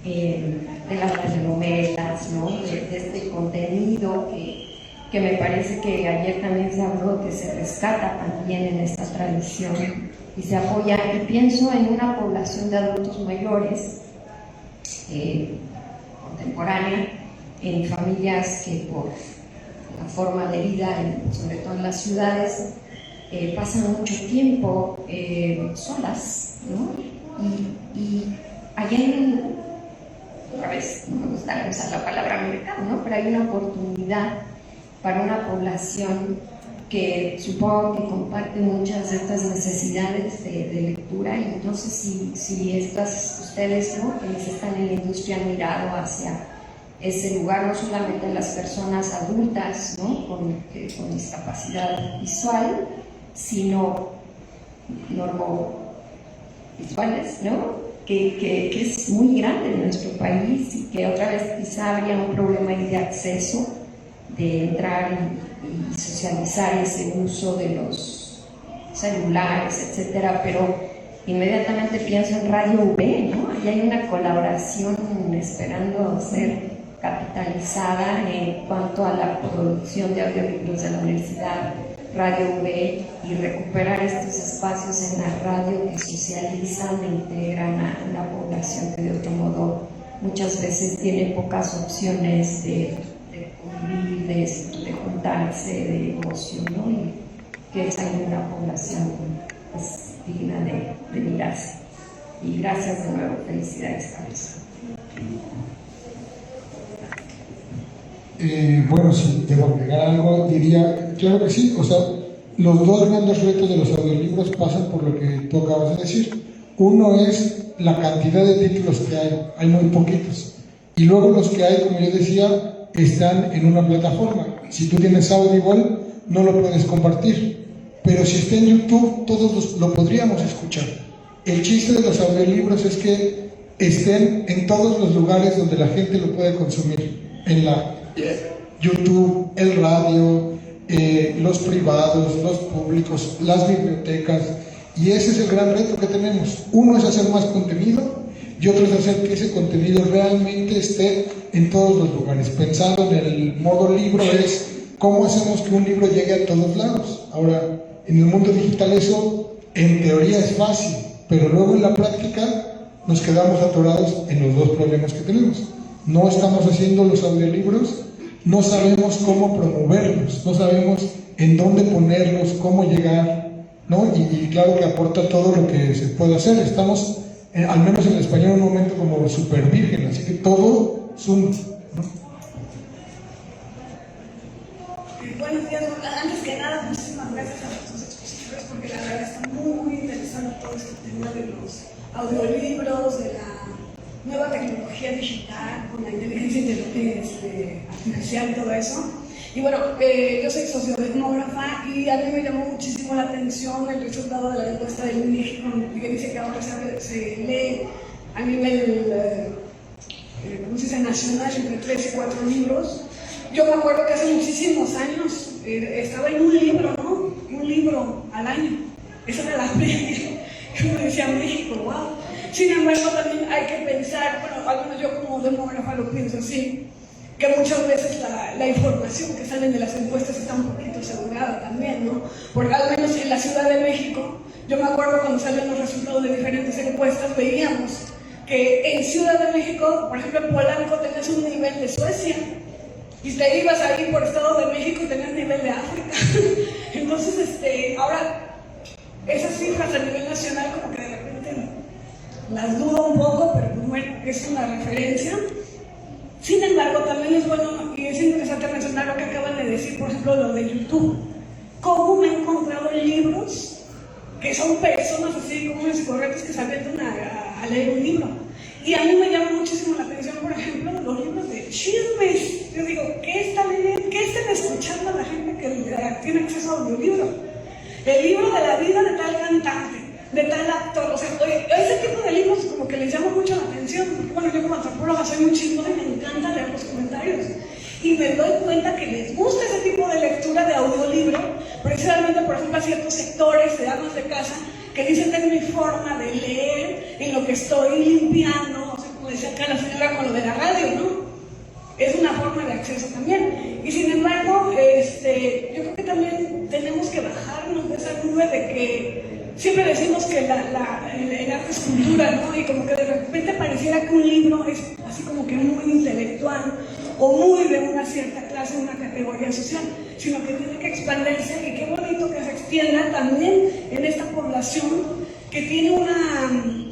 de las radionovelas, ¿no? de este contenido que me parece que ayer también se habló, que se rescata también en esta tradición y se apoya. Y pienso en una población de adultos mayores contemporánea, en familias que por la forma de vida, sobre todo en las ciudades, pasan mucho tiempo solas, ¿no? Y allá hay, otra vez, no me gusta usar la palabra mercado, ¿no? Pero hay una oportunidad para una población que supongo que comparte muchas de estas necesidades de lectura, y no sé si ustedes, ¿no?, quienes están en la industria, han mirado hacia ese lugar, no solamente las personas adultas, ¿no?, con discapacidad visual, sino normovisuales, ¿no?, que es muy grande en nuestro país, y que otra vez quizá habría un problema ahí de acceso, de entrar y socializar ese uso de los celulares, etcétera. Pero inmediatamente pienso en Radio V, ¿no? Ahí hay una colaboración esperando ser capitalizada en cuanto a la producción de audiolibros de la Universidad Radio V, y recuperar estos espacios en la radio que socializan e integran a una población que de otro modo muchas veces tiene pocas opciones de convivir, de juntarse, de ocio, ¿no? Y que es una población pues, digna de mirarse. Y gracias de nuevo, felicidades, Carlos. Bueno, si debo agregar algo, diría, claro que sí, o sea, los dos grandes retos de los audiolibros pasan por lo que tú acabas de decir. Uno es la cantidad de títulos que hay muy poquitos, y luego los que hay, como yo decía, están en una plataforma. Si tú tienes Audible, no lo puedes compartir, pero si está en YouTube, todos lo podríamos escuchar. El chiste de los audiolibros es que estén en todos los lugares donde la gente lo puede consumir, en la YouTube, el radio, los privados, los públicos, las bibliotecas, y ese es el gran reto que tenemos. Uno es hacer más contenido, y otro es hacer que ese contenido realmente esté en todos los lugares. Pensando en el modo libro, es cómo hacemos que un libro llegue a todos lados. Ahora, en el mundo digital eso en teoría es fácil, pero luego en la práctica nos quedamos atorados en los dos problemas que tenemos. No estamos haciendo los audiolibros, no sabemos cómo promoverlos, no sabemos en dónde ponerlos, cómo llegar, ¿no? Y claro que aporta todo lo que se puede hacer. Estamos, al menos en el español, en un momento como súper virgen, así que todo Zoom, ¿no? Buenos días, antes que nada, muchísimas gracias a nuestros expositores, porque la verdad está muy interesante todo este tema de los audiolibros, de la nueva tecnología digital, con la inteligencia artificial y todo eso. Y bueno, yo soy sociodemógrafa, y a mí me llamó muchísimo la atención el resultado de la encuesta del INEGI, que dice que ahora se lee a nivel nacional entre 3 y 4 libros. Yo me acuerdo que hace muchísimos años estaba en un libro, ¿no? Un libro al año. Esa era la media. Yo decía, México, wow. Sin embargo, también hay que pensar, bueno, al menos yo como demógrafa lo pienso así, que muchas veces la información que sale de las encuestas está un poquito asegurada también, ¿no? Porque al menos en la Ciudad de México, yo me acuerdo cuando salen los resultados de diferentes encuestas, veíamos que en Ciudad de México, por ejemplo, en Polanco tenías un nivel de Suecia, y te ibas ahí por Estado de México y tenías nivel de África. Entonces, ahora, esas cifras a nivel nacional como que de repente las dudo un poco, pero bueno, es una referencia. Sin embargo, también es bueno y es interesante mencionar lo que acaban de decir, por ejemplo, lo de YouTube. ¿Cómo me he encontrado libros que son personas así comunes y corrientes que se avientan a leer un libro? Y a mí me llama muchísimo la atención, por ejemplo, los libros de chismes. Yo digo, ¿qué están escuchando a la gente que tiene acceso a audiolibro? El libro de la vida de tal cantante, de tal actor. O sea, ese tipo de libros como que les llama mucho la atención. Bueno, yo como antropóloga soy muy chingona y me encanta leer los comentarios. y me doy cuenta que les gusta ese tipo de lectura de audiolibro, precisamente, por ejemplo, a ciertos sectores de amas de casa que dicen que es mi forma de leer en lo que estoy limpiando, o sea, como decía acá la señora con lo de la radio, ¿no? Es una forma de acceso también. Y sin embargo, yo creo que también tenemos que bajarnos de esa nube de que siempre decimos que el arte es cultura, ¿no? Y como que de repente pareciera que un libro es así como que muy intelectual o muy de una cierta clase, una categoría social, sino que tiene que expandirse, y qué bonito que se extienda también en esta población que tiene una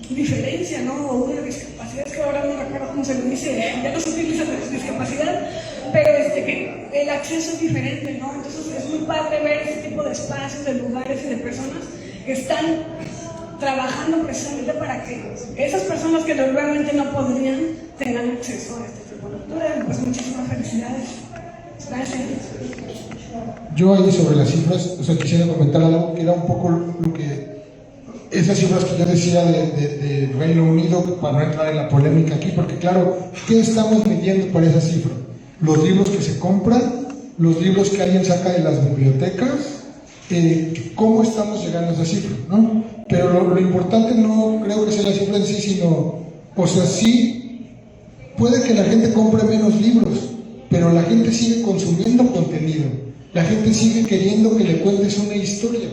diferencia, ¿no? O una discapacidad, que ahora no recuerdo cómo se le dice, ya no se utiliza la discapacidad, pero que el acceso es diferente, ¿no? Entonces es muy padre ver ese tipo de espacios, de lugares y de personas que están trabajando precisamente para que esas personas que realmente no podrían tengan acceso a este tipo de lectura. Pues muchísimas felicidades. Gracias. Yo ahí sobre las cifras, o sea, quisiera comentar algo que era un poco lo que esas cifras que yo decía de Reino Unido, para no entrar en la polémica aquí, porque claro, ¿qué estamos midiendo para esa cifra? Los libros que se compran, los libros que alguien saca de las bibliotecas, ¿cómo estamos llegando a esa cifra, ¿no? Pero lo importante no creo que sea la cifra en sí, sino, o sea, sí, puede que la gente compre menos libros, pero la gente sigue consumiendo contenido, la gente sigue queriendo que le cuentes una historia.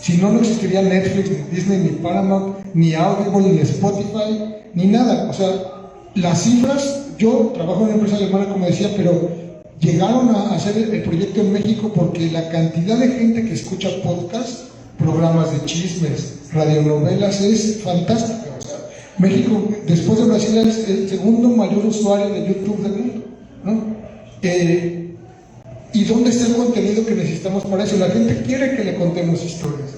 Si no, no existiría Netflix, ni Disney, ni Paramount, ni Audible, ni Spotify, ni nada. O sea, las cifras, yo trabajo en una empresa alemana, como decía, pero llegaron a hacer el proyecto en México porque la cantidad de gente que escucha podcasts, programas de chismes, radionovelas, es fantástica. O sea, México, después de Brasil, es el segundo mayor usuario de YouTube del mundo, ¿no? ¿Y dónde está el contenido que necesitamos para eso? La gente quiere que le contemos historias.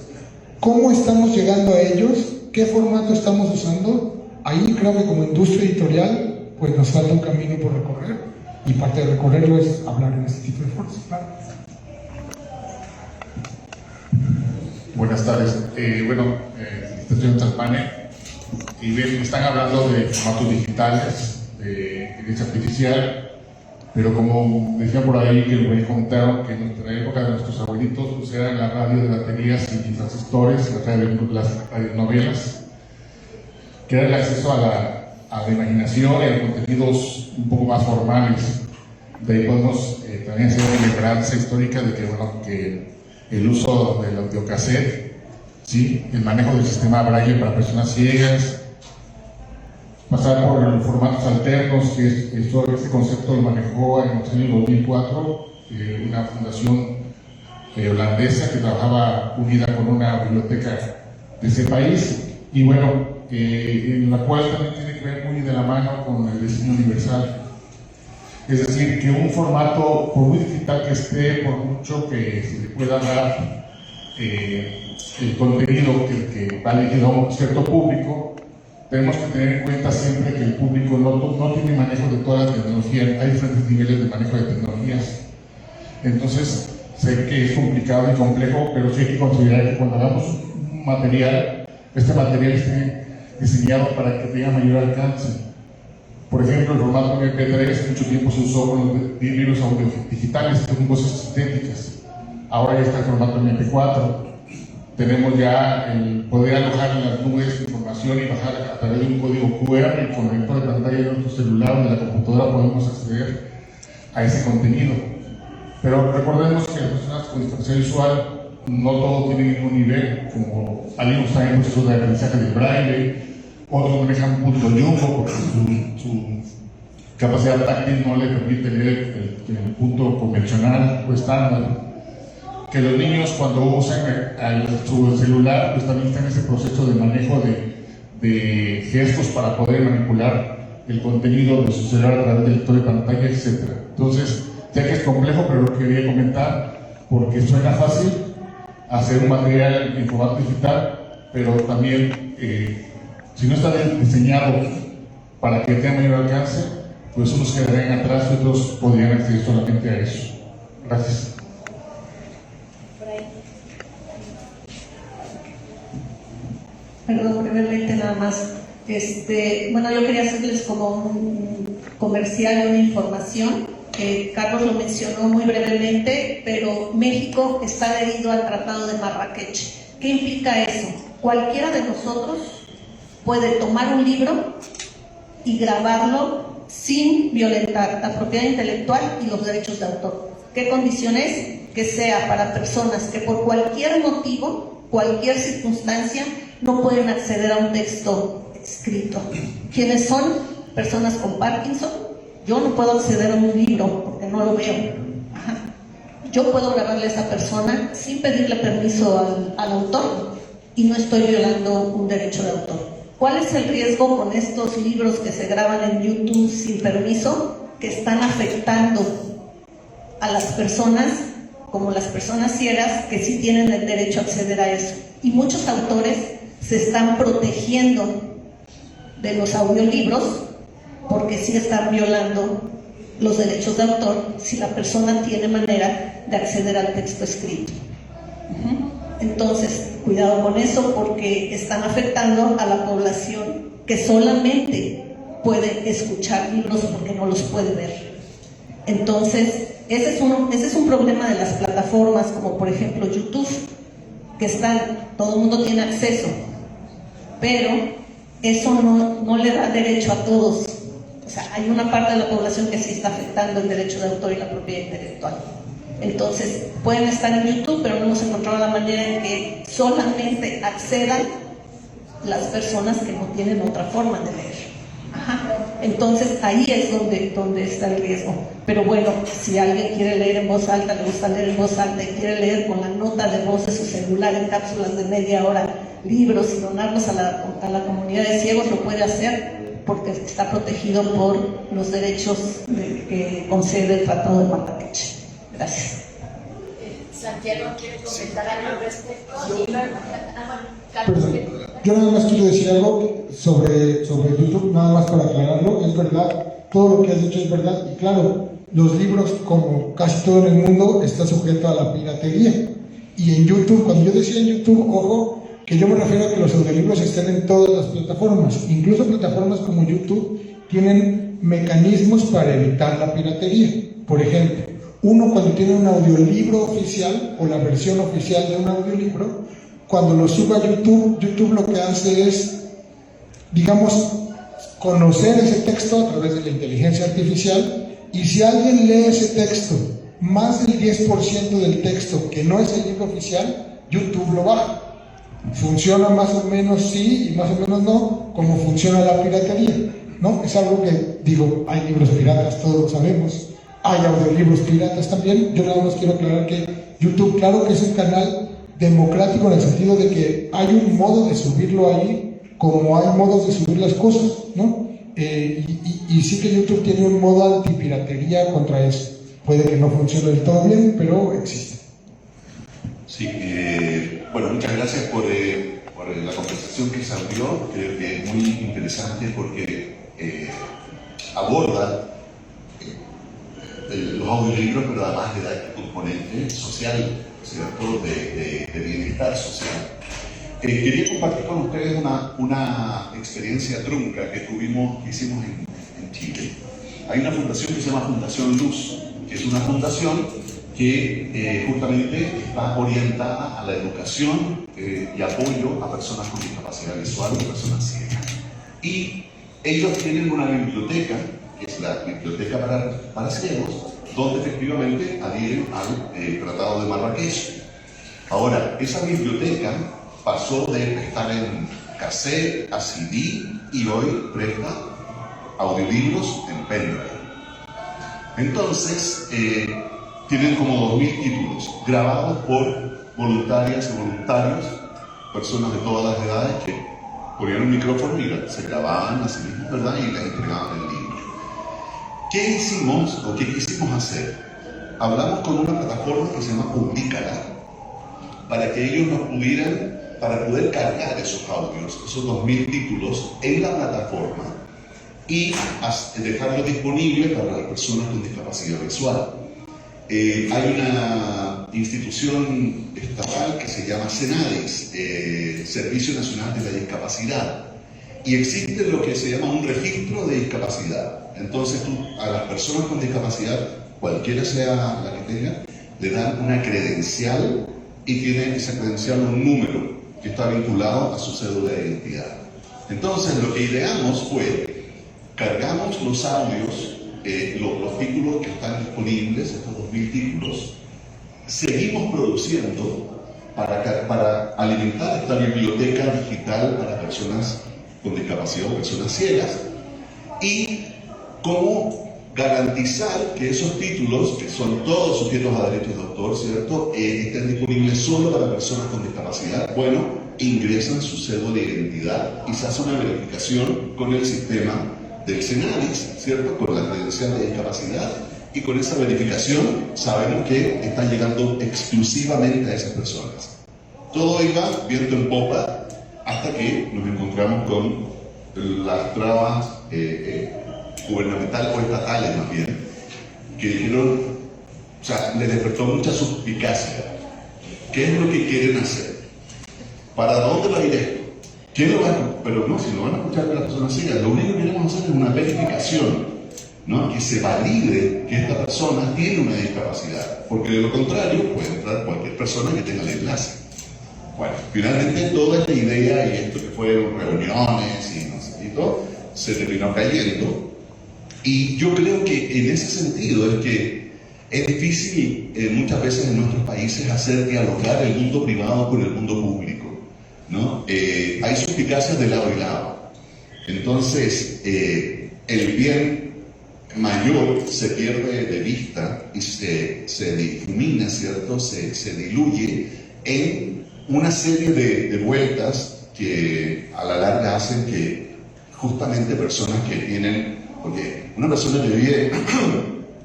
¿Cómo estamos llegando a ellos? ¿Qué formato estamos usando? Ahí creo que como industria editorial, pues nos falta un camino por recorrer, y parte de recorrerlo es hablar en este tipo de foros. Buenas tardes. Estoy en Talpane y bien, están hablando de formatos digitales, de inteligencia artificial. Pero como decía por ahí, que me contaron que en nuestra época de nuestros abuelitos pues eran la radio de baterías y transistores, las radionovelas, que era el acceso a la imaginación y a contenidos un poco más formales. De ahí podemos también hacer una remembranza histórica de que el uso del audiocassette, ¿sí? El manejo del sistema Braille para personas ciegas, pasar por los formatos alternos, que este concepto lo manejó en los años 2004 una fundación holandesa que trabajaba unida con una biblioteca de ese país, y bueno, en la cual también tiene que ver muy de la mano con el diseño universal. Es decir, que un formato, por muy digital que esté, por mucho que se le pueda dar el contenido que va dirigido a un cierto público, tenemos que tener en cuenta siempre que el público no tiene manejo de toda la tecnología, hay diferentes niveles de manejo de tecnologías. Entonces, sé que es complicado y complejo, pero sí hay que considerar que cuando hagamos un material, este material esté diseñado para que tenga mayor alcance. Por ejemplo, el formato MP3 mucho tiempo se usó con los libros audio digitales, con voces sintéticas. Ahora ya está el formato MP4. Tenemos ya el poder alojar en las nubes información y bajar a través de un código QR, y con el lector de pantalla de nuestro celular o de la computadora podemos acceder a ese contenido. Pero recordemos que las personas con discapacidad visual no todos tienen el mismo nivel, como algunos están en proceso de aprendizaje del braille, otros manejan punto jumbo porque su capacidad táctil no le permite leer el punto convencional o estándar. Que los niños cuando usan su celular pues también están en ese proceso de manejo de gestos para poder manipular el contenido de su celular a través del lector de pantalla, etc. Entonces, sé que es complejo, pero lo quería comentar porque suena fácil hacer un material en formato digital, pero también si no está diseñado para que tenga mayor alcance, pues unos quedarían atrás y otros podrían acceder solamente a eso. Gracias. Perdón, brevemente nada más. Bueno, yo quería hacerles como un comercial, una información. Carlos lo mencionó muy brevemente, pero México está adherido al Tratado de Marrakech. ¿Qué implica eso? Cualquiera de nosotros puede tomar un libro y grabarlo sin violentar la propiedad intelectual y los derechos de autor. ¿Qué condición es? Que sea para personas que por cualquier motivo, cualquier circunstancia, no pueden acceder a un texto escrito. ¿Quiénes son? Personas con Parkinson. Yo no puedo acceder a un libro porque no lo veo. Yo puedo grabarle a esa persona sin pedirle permiso al autor y no estoy violando un derecho de autor. ¿Cuál es el riesgo con estos libros que se graban en YouTube sin permiso? Que están afectando a las personas, como las personas ciegas, que sí tienen el derecho a acceder a eso. Y muchos autores se están protegiendo de los audiolibros porque sí están violando los derechos de autor si la persona tiene manera de acceder al texto escrito. Entonces, cuidado con eso porque están afectando a la población que solamente puede escuchar libros porque no los puede ver. Entonces, ese es un problema de las plataformas como por ejemplo YouTube, que todo el mundo tiene acceso, pero eso no le da derecho a todos. O sea, hay una parte de la población que sí está afectando el derecho de autor y la propiedad intelectual. Entonces, pueden estar en YouTube, pero no hemos encontrado la manera en que solamente accedan las personas que no tienen otra forma de leer. Entonces, ahí es donde está el riesgo. Pero bueno, si alguien quiere leer en voz alta, le gusta leer en voz alta y quiere leer con la nota de voz de su celular en cápsulas de media hora libros y donarlos a la comunidad de ciegos, lo puede hacer porque está protegido por los derechos que concede el Tratado de Marrakech. Gracias. Santiago, ¿quiere comentar algo al respecto? Perdón, yo nada más quiero decir algo sobre YouTube, nada más para aclararlo. Es verdad, todo lo que has dicho es verdad, y claro, los libros, como casi todo en el mundo, está sujeto a la piratería. Y en YouTube, cuando yo decía en YouTube, ojo, que yo me refiero a que los audiolibros estén en todas las plataformas, incluso plataformas como YouTube tienen mecanismos para evitar la piratería. Por ejemplo, uno cuando tiene un audiolibro oficial o la versión oficial de un audiolibro, cuando lo sube a YouTube, YouTube lo que hace es, digamos, conocer ese texto a través de la inteligencia artificial, y si alguien lee ese texto, más del 10% del texto que no es el libro oficial, YouTube lo baja. Funciona más o menos sí y más o menos no, como funciona la piratería, ¿no? Es algo que, digo, hay libros piratas, todos lo sabemos, hay audiolibros piratas también. Yo nada más quiero aclarar que YouTube, claro que es un canal democrático en el sentido de que hay un modo de subirlo ahí, como hay modos de subir las cosas, ¿no? Y sí que YouTube tiene un modo antipiratería contra eso. Puede que no funcione del todo bien, pero existe. Sí, bueno, muchas gracias por la conversación que se abrió. Creo que es muy interesante porque aborda los audiolibros, pero además le da este componente social, ¿cierto? De bienestar social. Quería compartir con ustedes una experiencia trunca que hicimos en Chile. Hay una fundación que se llama Fundación Luz, que es una fundación que justamente está orientada a la educación y apoyo a personas con discapacidad visual o personas ciegas. Y ellos tienen una biblioteca, que es la Biblioteca para Ciegos, donde efectivamente adhieren al Tratado de Marrakech. Ahora, esa biblioteca pasó de estar en cassette a CD y hoy presta audiolibros en pendrive. Entonces, tienen como 2.000 títulos grabados por voluntarias y voluntarios, personas de todas las edades que ponían un micrófono y se grababan a sí mismos, ¿verdad? Y les entregaban el libro. ¿Qué hicimos o qué quisimos hacer? Hablamos con una plataforma que se llama Publicala para que ellos nos pudieran, para poder cargar esos audios, esos 2.000 títulos en la plataforma y dejarlo disponible para las personas con discapacidad visual. Hay una institución estatal que se llama CENADIS, Servicio Nacional de la Discapacidad, y existe lo que se llama un registro de discapacidad. Entonces tú a las personas con discapacidad cualquiera sea la que tenga, le dan una credencial y tiene esa credencial un número que está vinculado a su cédula de identidad. Entonces lo que ideamos fue, cargamos los audios, los títulos que están disponibles, estos 2000 títulos, seguimos produciendo para alimentar esta biblioteca digital para personas con discapacidad o personas ciegas, y cómo garantizar que esos títulos, que son todos sujetos a derechos de autor, ¿cierto?, estén disponibles solo para personas con discapacidad. Bueno, ingresan su cédula de identidad y se hace una verificación con el sistema del Senadis, ¿cierto?, con la credencial de discapacidad, y con esa verificación sabemos que están llegando exclusivamente a esas personas. Todo iba viento en popa hasta que nos encontramos con las trabas gubernamentales o estatales más bien, que dijeron, o sea, les despertó mucha suspicacia. ¿Qué es lo que quieren hacer? ¿Para dónde va a ir esto? ¿Quién lo va a...? Pero no, si lo van a escuchar de las personas ciegas, lo único que queremos hacer es una verificación, ¿no?, que se valide que esta persona tiene una discapacidad, porque de lo contrario puede entrar cualquier persona que tenga el enlace. Bueno, finalmente toda esta idea y esto que fueron reuniones y no sé qué todo, se terminó cayendo, y yo creo que en ese sentido es que es difícil muchas veces en nuestros países hacer dialogar el mundo privado con el mundo público, ¿no? Hay suspicacias de lado y lado. Entonces, el bien mayor se pierde de vista y se difumina, ¿cierto?, se diluye en una serie de vueltas que a la larga hacen que justamente personas que tienen, porque una persona que vive,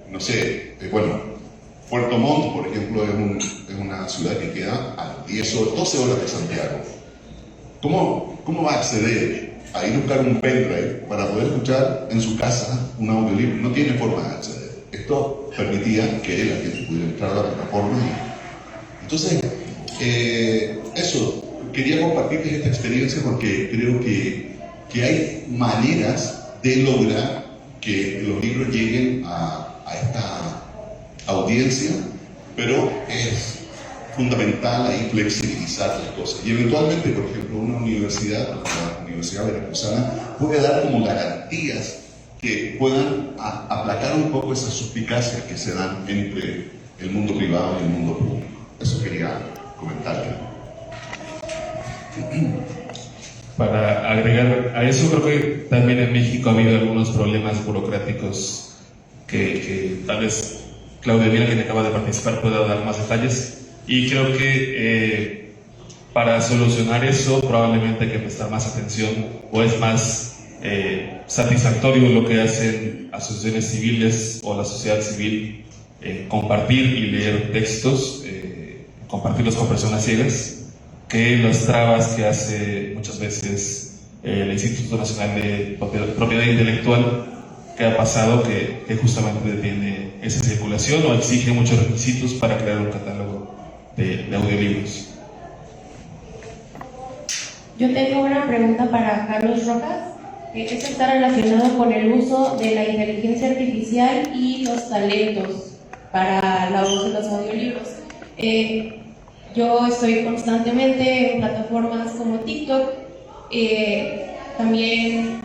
no sé, bueno, Puerto Montt, por ejemplo, es una ciudad que queda a 12 horas de Santiago. ¿Cómo va a acceder a ir a buscar un pendrive para poder escuchar en su casa un audiolibro? No tiene forma de acceder. Esto permitía que la gente pudiera entrar a la plataforma. Entonces, eso, quería compartirles esta experiencia porque creo que hay maneras de lograr que los libros lleguen a esta audiencia, pero es fundamental ahí flexibilizar las cosas. Y eventualmente, por ejemplo, una universidad, la Universidad Veracruzana, puede dar como garantías que puedan aplacar un poco esas suspicacias que se dan entre el mundo privado y el mundo público. Eso quería comentarle. Para agregar a eso, creo que también en México ha habido algunos problemas burocráticos que tal vez Claudia Mira, quien acaba de participar, pueda dar más detalles. Y creo que para solucionar eso probablemente hay que prestar más atención, o es más satisfactorio lo que hacen asociaciones civiles o la sociedad civil, compartir y leer textos, compartirlos con personas ciegas, que las trabas que hace muchas veces el Instituto Nacional de Propiedad Intelectual, que ha pasado que justamente detiene esa circulación o exige muchos requisitos para crear un catálogo de audiolibros. Yo tengo una pregunta para Carlos Rojas. Este está relacionado con el uso de la inteligencia artificial y los talentos para la voz de los audiolibros. Yo estoy constantemente en plataformas como TikTok. También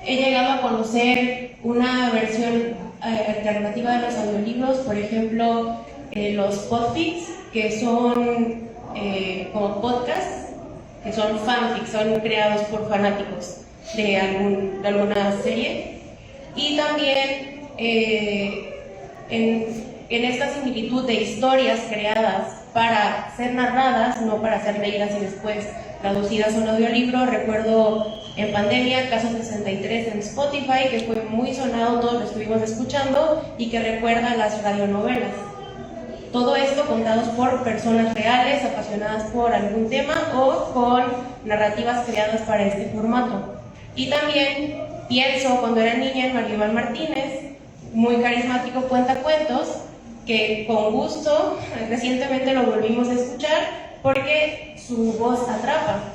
he llegado a conocer una versión alternativa de los audiolibros, por ejemplo, los podfics, que son como podcasts, que son fanfics, son creados por fanáticos de alguna serie. Y también en esta similitud de historias creadas para ser narradas, no para ser leídas y después traducidas a un audiolibro. Recuerdo en pandemia Caso 63 en Spotify, que fue muy sonado, todos lo estuvimos escuchando, y que recuerda las radionovelas. Todo esto contados por personas reales, apasionadas por algún tema o con narrativas creadas para este formato. Y también pienso cuando era niña en Maribel Martínez, muy carismático cuentacuentos, que con gusto recientemente lo volvimos a escuchar porque su voz atrapa.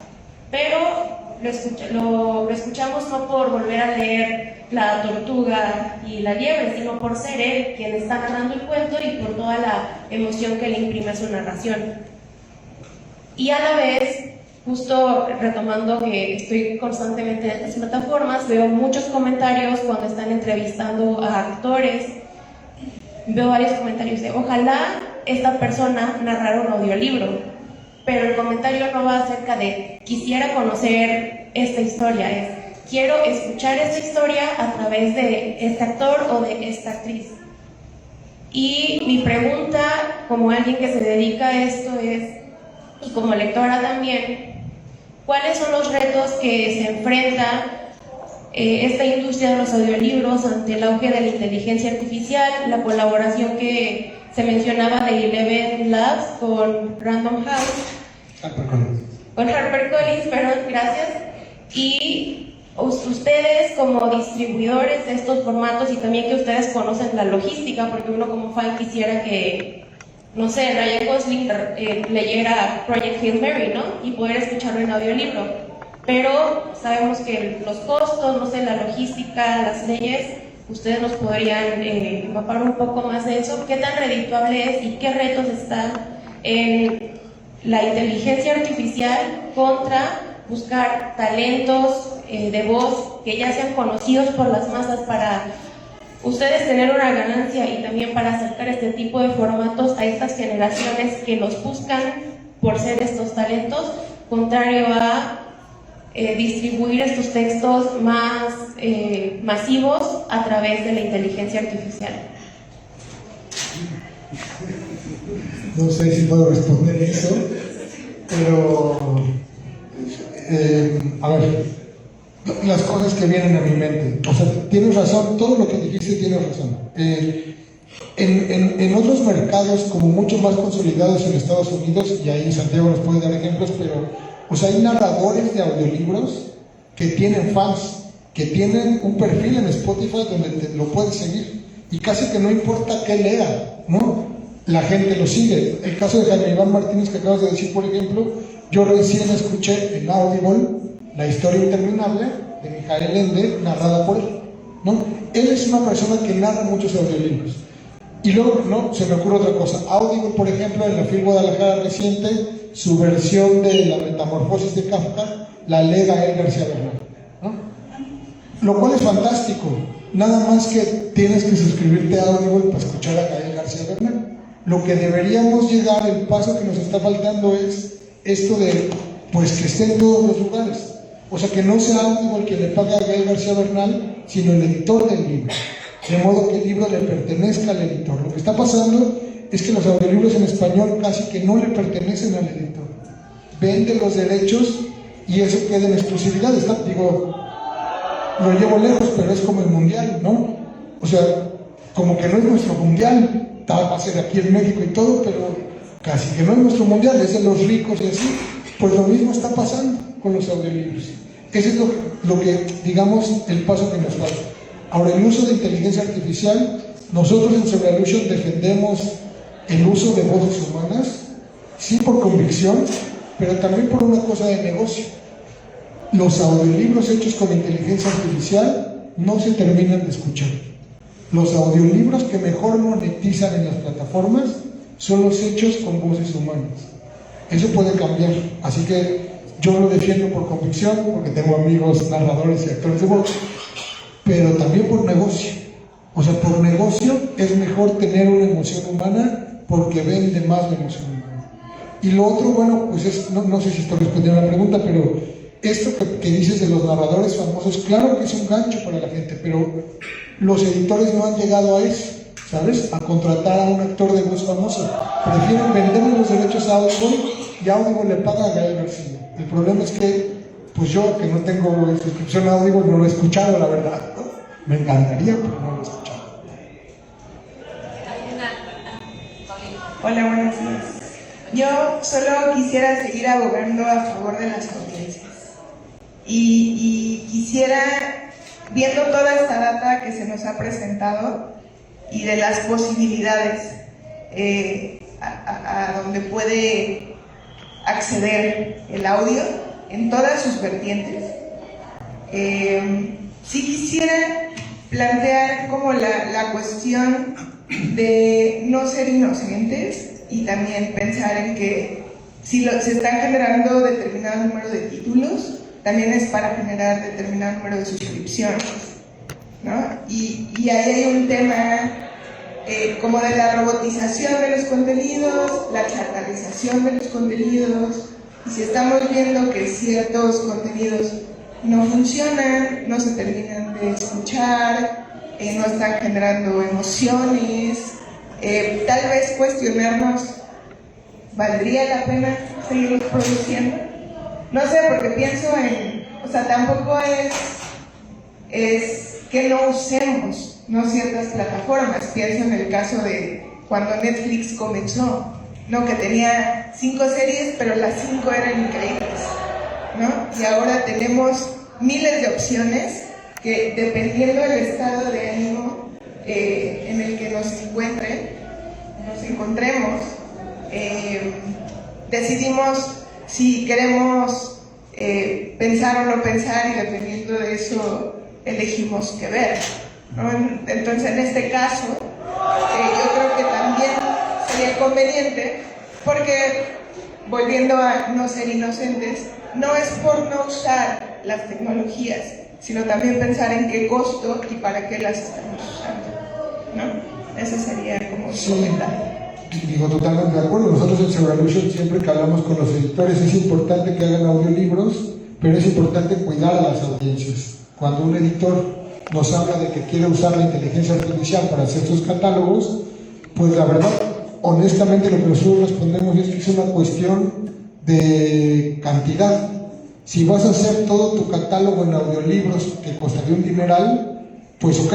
Pero lo escuchamos no por volver a leer La Tortuga y la Liebre, sino por ser él quien está narrando el cuento y por toda la emoción que le imprime a su narración. Y a la vez, justo retomando que estoy constantemente en estas plataformas, veo muchos comentarios cuando están entrevistando a actores. Veo varios comentarios de ojalá esta persona narrara un audiolibro, pero el comentario no va acerca de quisiera conocer esta historia, es quiero escuchar esta historia a través de este actor o de esta actriz. Y mi pregunta como alguien que se dedica a esto es, y como lectora también, ¿cuáles son los retos que se enfrenta esta industria de los audiolibros ante el auge de la inteligencia artificial, la colaboración que se mencionaba de Eleven Labs con Random House, con HarperCollins, perdón, gracias, y ustedes como distribuidores de estos formatos y también que ustedes conocen la logística, porque uno como fan quisiera que, no sé, Ryan Gosling leyera Project Hail Mary, ¿no? Y poder escucharlo en audiolibro. Pero sabemos que los costos, no sé, la logística, las leyes, ustedes nos podrían empapar un poco más de eso. ¿Qué tan redituable es y qué retos están en la inteligencia artificial contra buscar talentos de voz que ya sean conocidos por las masas para ustedes tener una ganancia y también para acercar este tipo de formatos a estas generaciones que los buscan por ser estos talentos, contrario a distribuir estos textos más masivos a través de la inteligencia artificial? No sé si puedo responder eso, pero a ver, las cosas que vienen a mi mente. O sea, tienes razón, todo lo que dijiste tienes razón. En otros mercados, como mucho más consolidados en Estados Unidos, y ahí Santiago nos puede dar ejemplos, pero o sea, hay narradores de audiolibros que tienen fans, que tienen un perfil en Spotify donde lo puedes seguir y casi que no importa qué lea, ¿no? La gente lo sigue. El caso de Jaime Iván Martínez que acabas de decir, por ejemplo, yo recién escuché en Audible La Historia Interminable de Mijael Ende, narrada por él, ¿no? Él es una persona que narra muchos audiolibros. Y luego, no, se me ocurre otra cosa. Audible, por ejemplo, en la FIL Guadalajara reciente, su versión de La Metamorfosis de Kafka la lee Gael García Bernal, ¿no? Lo cual es fantástico. Nada más que tienes que suscribirte a Audible para escuchar a Gael García Bernal. Lo que deberíamos llegar, el paso que nos está faltando es esto de, pues, que esté en todos los lugares. O sea, que no sea Audible quien le pague a Gael García Bernal, sino el editor del libro. De modo que el libro le pertenezca al editor. Lo que está pasando es que los audiolibros en español casi que no le pertenecen al editor. Vende los derechos y eso queda en exclusividad. Digo, lo llevo lejos, pero es como el mundial, ¿no? O sea, como que no es nuestro mundial, va a ser aquí en México y todo, pero casi que no es nuestro mundial, es de los ricos y así. Pues lo mismo está pasando con los audiolibros. Ese es lo que, digamos, el paso que nos falta. Ahora, el uso de inteligencia artificial, nosotros en Sobrealution defendemos el uso de voces humanas, sí por convicción, pero también por una cosa de negocio. Los audiolibros hechos con inteligencia artificial no se terminan de escuchar. Los audiolibros que mejor monetizan en las plataformas son los hechos con voces humanas. Eso puede cambiar, así que yo lo defiendo por convicción, porque tengo amigos narradores y actores de voz, pero también por negocio. O sea, por negocio es mejor tener una emoción humana porque vende más la emoción humana. Y lo otro, bueno, pues no sé si estoy respondiendo a la pregunta, pero esto que dices de los narradores famosos, claro que es un gancho para la gente, pero los editores no han llegado a eso, ¿sabes? A contratar a un actor de voz famoso. Prefieren venderle los derechos a Audible y Audible le paga a Gael García. El problema es que, pues yo, que no tengo suscripción a Audible, no lo he escuchado, la verdad, ¿no? Me encantaría, pero no lo he escuchado. Hola, buenos días. Yo solo quisiera seguir abogando a favor de las audiencias. Y quisiera, viendo toda esta data que se nos ha presentado y de las posibilidades a donde puede acceder el audio, en todas sus vertientes. Sí quisiera plantear como la cuestión de no ser inocentes y también pensar en que si se están generando determinado número de títulos, también es para generar determinado número de suscripciones, ¿no? Y ahí hay un tema como de la robotización de los contenidos, la chartarización de los contenidos, y si estamos viendo que ciertos contenidos no funcionan, no se terminan de escuchar, no están generando emociones, tal vez cuestionarnos, ¿valdría la pena seguirlos produciendo? No sé, porque pienso o sea, tampoco es que no usemos ciertas plataformas. Pienso en el caso de cuando Netflix comenzó, ¿no? Que tenía 5 series, pero las 5 eran increíbles, ¿no? Y ahora tenemos miles de opciones que, dependiendo del estado de ánimo en el que nos encontremos, decidimos si queremos pensar o no pensar, y dependiendo de eso elegimos qué ver, ¿no? Entonces, en este caso, yo creo que también sería conveniente, porque, volviendo a no ser inocentes, no es por no usar las tecnologías, sino también pensar en qué costo y para qué las estamos usando, ¿no? Ese sería como un comentario. Digo, totalmente de acuerdo. Nosotros en Cebralution siempre que hablamos con los editores es importante que hagan audiolibros, pero es importante cuidar a las audiencias. Cuando un editor nos habla de que quiere usar la inteligencia artificial para hacer sus catálogos, pues la verdad, honestamente, lo que nosotros respondemos es que es una cuestión de cantidad. Si vas a hacer todo tu catálogo en audiolibros que costaría un dineral, pues ok,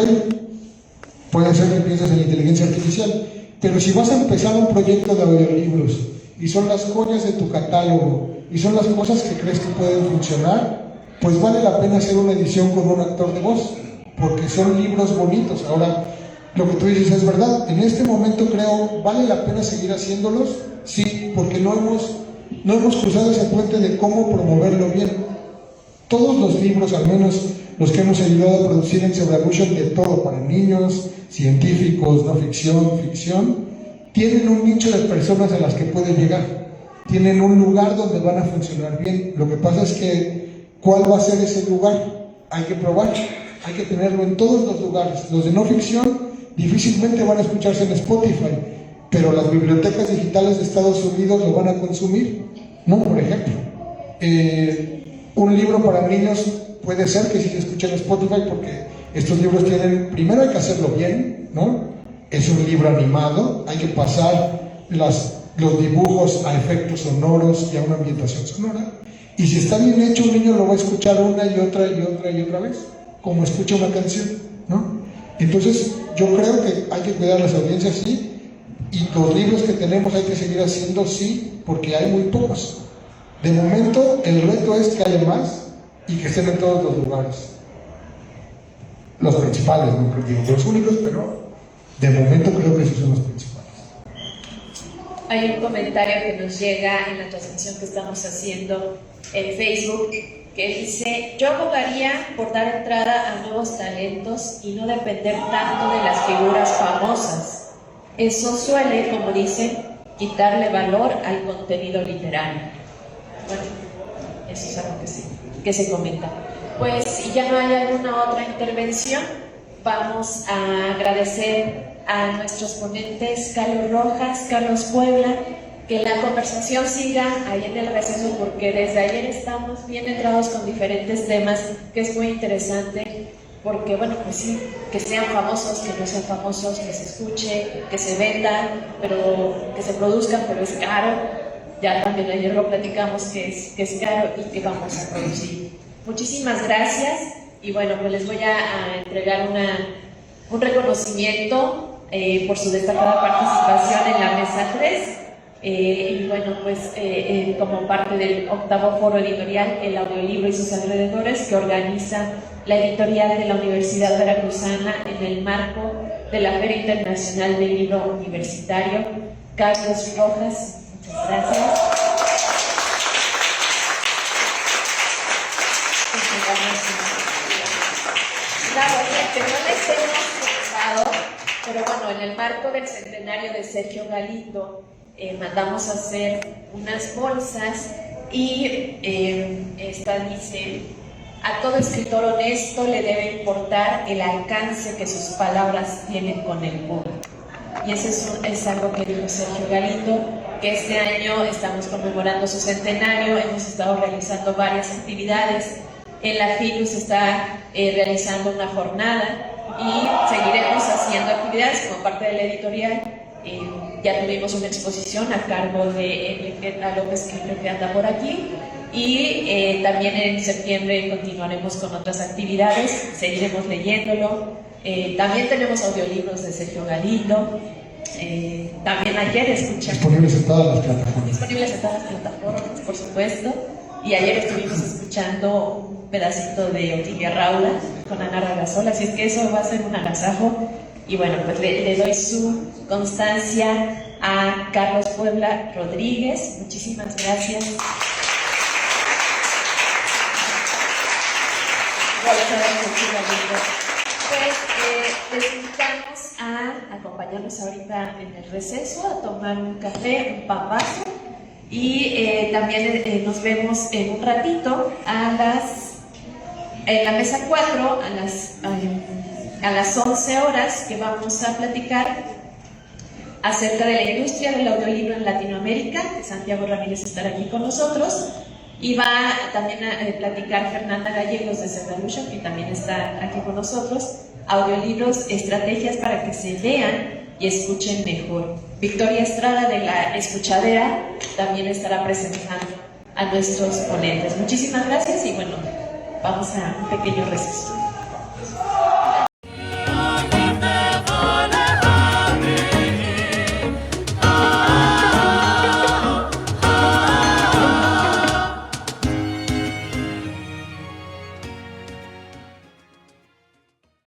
puede ser que pienses en la inteligencia artificial. Pero si vas a empezar un proyecto de audiolibros y son las joyas de tu catálogo y son las cosas que crees que pueden funcionar, pues vale la pena hacer una edición con un actor de voz, porque son libros bonitos. Ahora, lo que tú dices es verdad. En este momento creo, ¿vale la pena seguir haciéndolos? Sí, porque no hemos cruzado ese puente de cómo promoverlo bien. Todos los libros, al menos los que hemos ayudado a producir en Cebralution, de todo, para niños, científicos, no ficción, ficción, tienen un nicho de personas a las que pueden llegar, tienen un lugar donde van a funcionar bien. Lo que pasa es que, ¿cuál va a ser ese lugar? Hay que probar, hay que tenerlo en todos los lugares. Los de no ficción difícilmente van a escucharse en Spotify, pero las bibliotecas digitales de Estados Unidos lo van a consumir, ¿no? Por ejemplo, un libro para niños puede ser que sí se escuche en Spotify, porque estos libros tienen, primero hay que hacerlo bien, ¿no? Es un libro animado, hay que pasar los dibujos a efectos sonoros y a una ambientación sonora, y si está bien hecho, un niño lo va a escuchar una y otra y otra y otra vez, como escucha una canción, ¿no? Entonces, yo creo que hay que cuidar las audiencias, sí, y los libros que tenemos hay que seguir haciendo, sí, porque hay muy pocos. De momento, el reto es que haya más y que estén en todos los lugares. Los principales, no creo que los únicos, pero de momento creo que esos son los principales. Hay un comentario que nos llega en la transmisión que estamos haciendo en Facebook, que dice: yo abogaría por dar entrada a nuevos talentos y no depender tanto de las figuras famosas. Eso suele, como dicen, quitarle valor al contenido literario. Bueno, eso es algo que se comenta. Pues si ya no hay alguna otra intervención, vamos a agradecer a nuestros ponentes, Carlos Rojas, Carlos Puebla, que la conversación siga ahí en el receso, porque desde ayer estamos bien entrados con diferentes temas, que es muy interesante, porque bueno, pues sí, que sean famosos, que no sean famosos, que se escuche, que se vendan, pero que se produzcan, pero es caro. Ya también ayer lo platicamos, que es caro y que vamos a producir. Muchísimas gracias, y bueno, pues les voy a entregar un reconocimiento por su destacada participación en la mesa 3. Y bueno, pues como parte del 8º Foro Editorial El Audiolibro y sus alrededores, que organiza la editorial de la Universidad Veracruzana en el marco de la Feria Internacional del Libro Universitario. Carlos Rojas, muchas gracias. bueno, en el marco del centenario de Sergio Galindo, mandamos a hacer unas bolsas y esta dice: a todo escritor honesto le debe importar el alcance que sus palabras tienen con el público. Y eso es algo que dijo Sergio Galindo, que este año estamos conmemorando su centenario, hemos estado realizando varias actividades. En la FILU se está realizando una jornada y seguiremos haciendo actividades como parte de la editorial. Ya tuvimos una exposición a cargo de Enriqueta López, que creo que anda por aquí, y también en septiembre continuaremos con otras actividades, seguiremos leyéndolo. También tenemos audiolibros de Sergio Galindo. También ayer escuchamos... Disponibles en todas las plataformas. Disponibles en todas las plataformas, por supuesto. Y ayer estuvimos escuchando un pedacito de Otilia Raula con Ana Ragazola, así es que eso va a ser un agasajo. Y bueno, pues le doy su constancia a Carlos Puebla Rodríguez. Muchísimas gracias. Pues les invitamos a acompañarnos ahorita en el receso, a tomar un café, un papazo, y también nos vemos en un ratito en la mesa 4 a las 11 horas, que vamos a platicar acerca de la industria del audiolibro en Latinoamérica. Santiago Ramírez estará aquí con nosotros. Y va también a platicar Fernanda Gallegos de Cerdalucha, que también está aquí con nosotros. Audiolibros, estrategias para que se vean y escuchen mejor. Victoria Estrada de La Escuchadera también estará presentando a nuestros ponentes. Muchísimas gracias y bueno, vamos a un pequeño receso.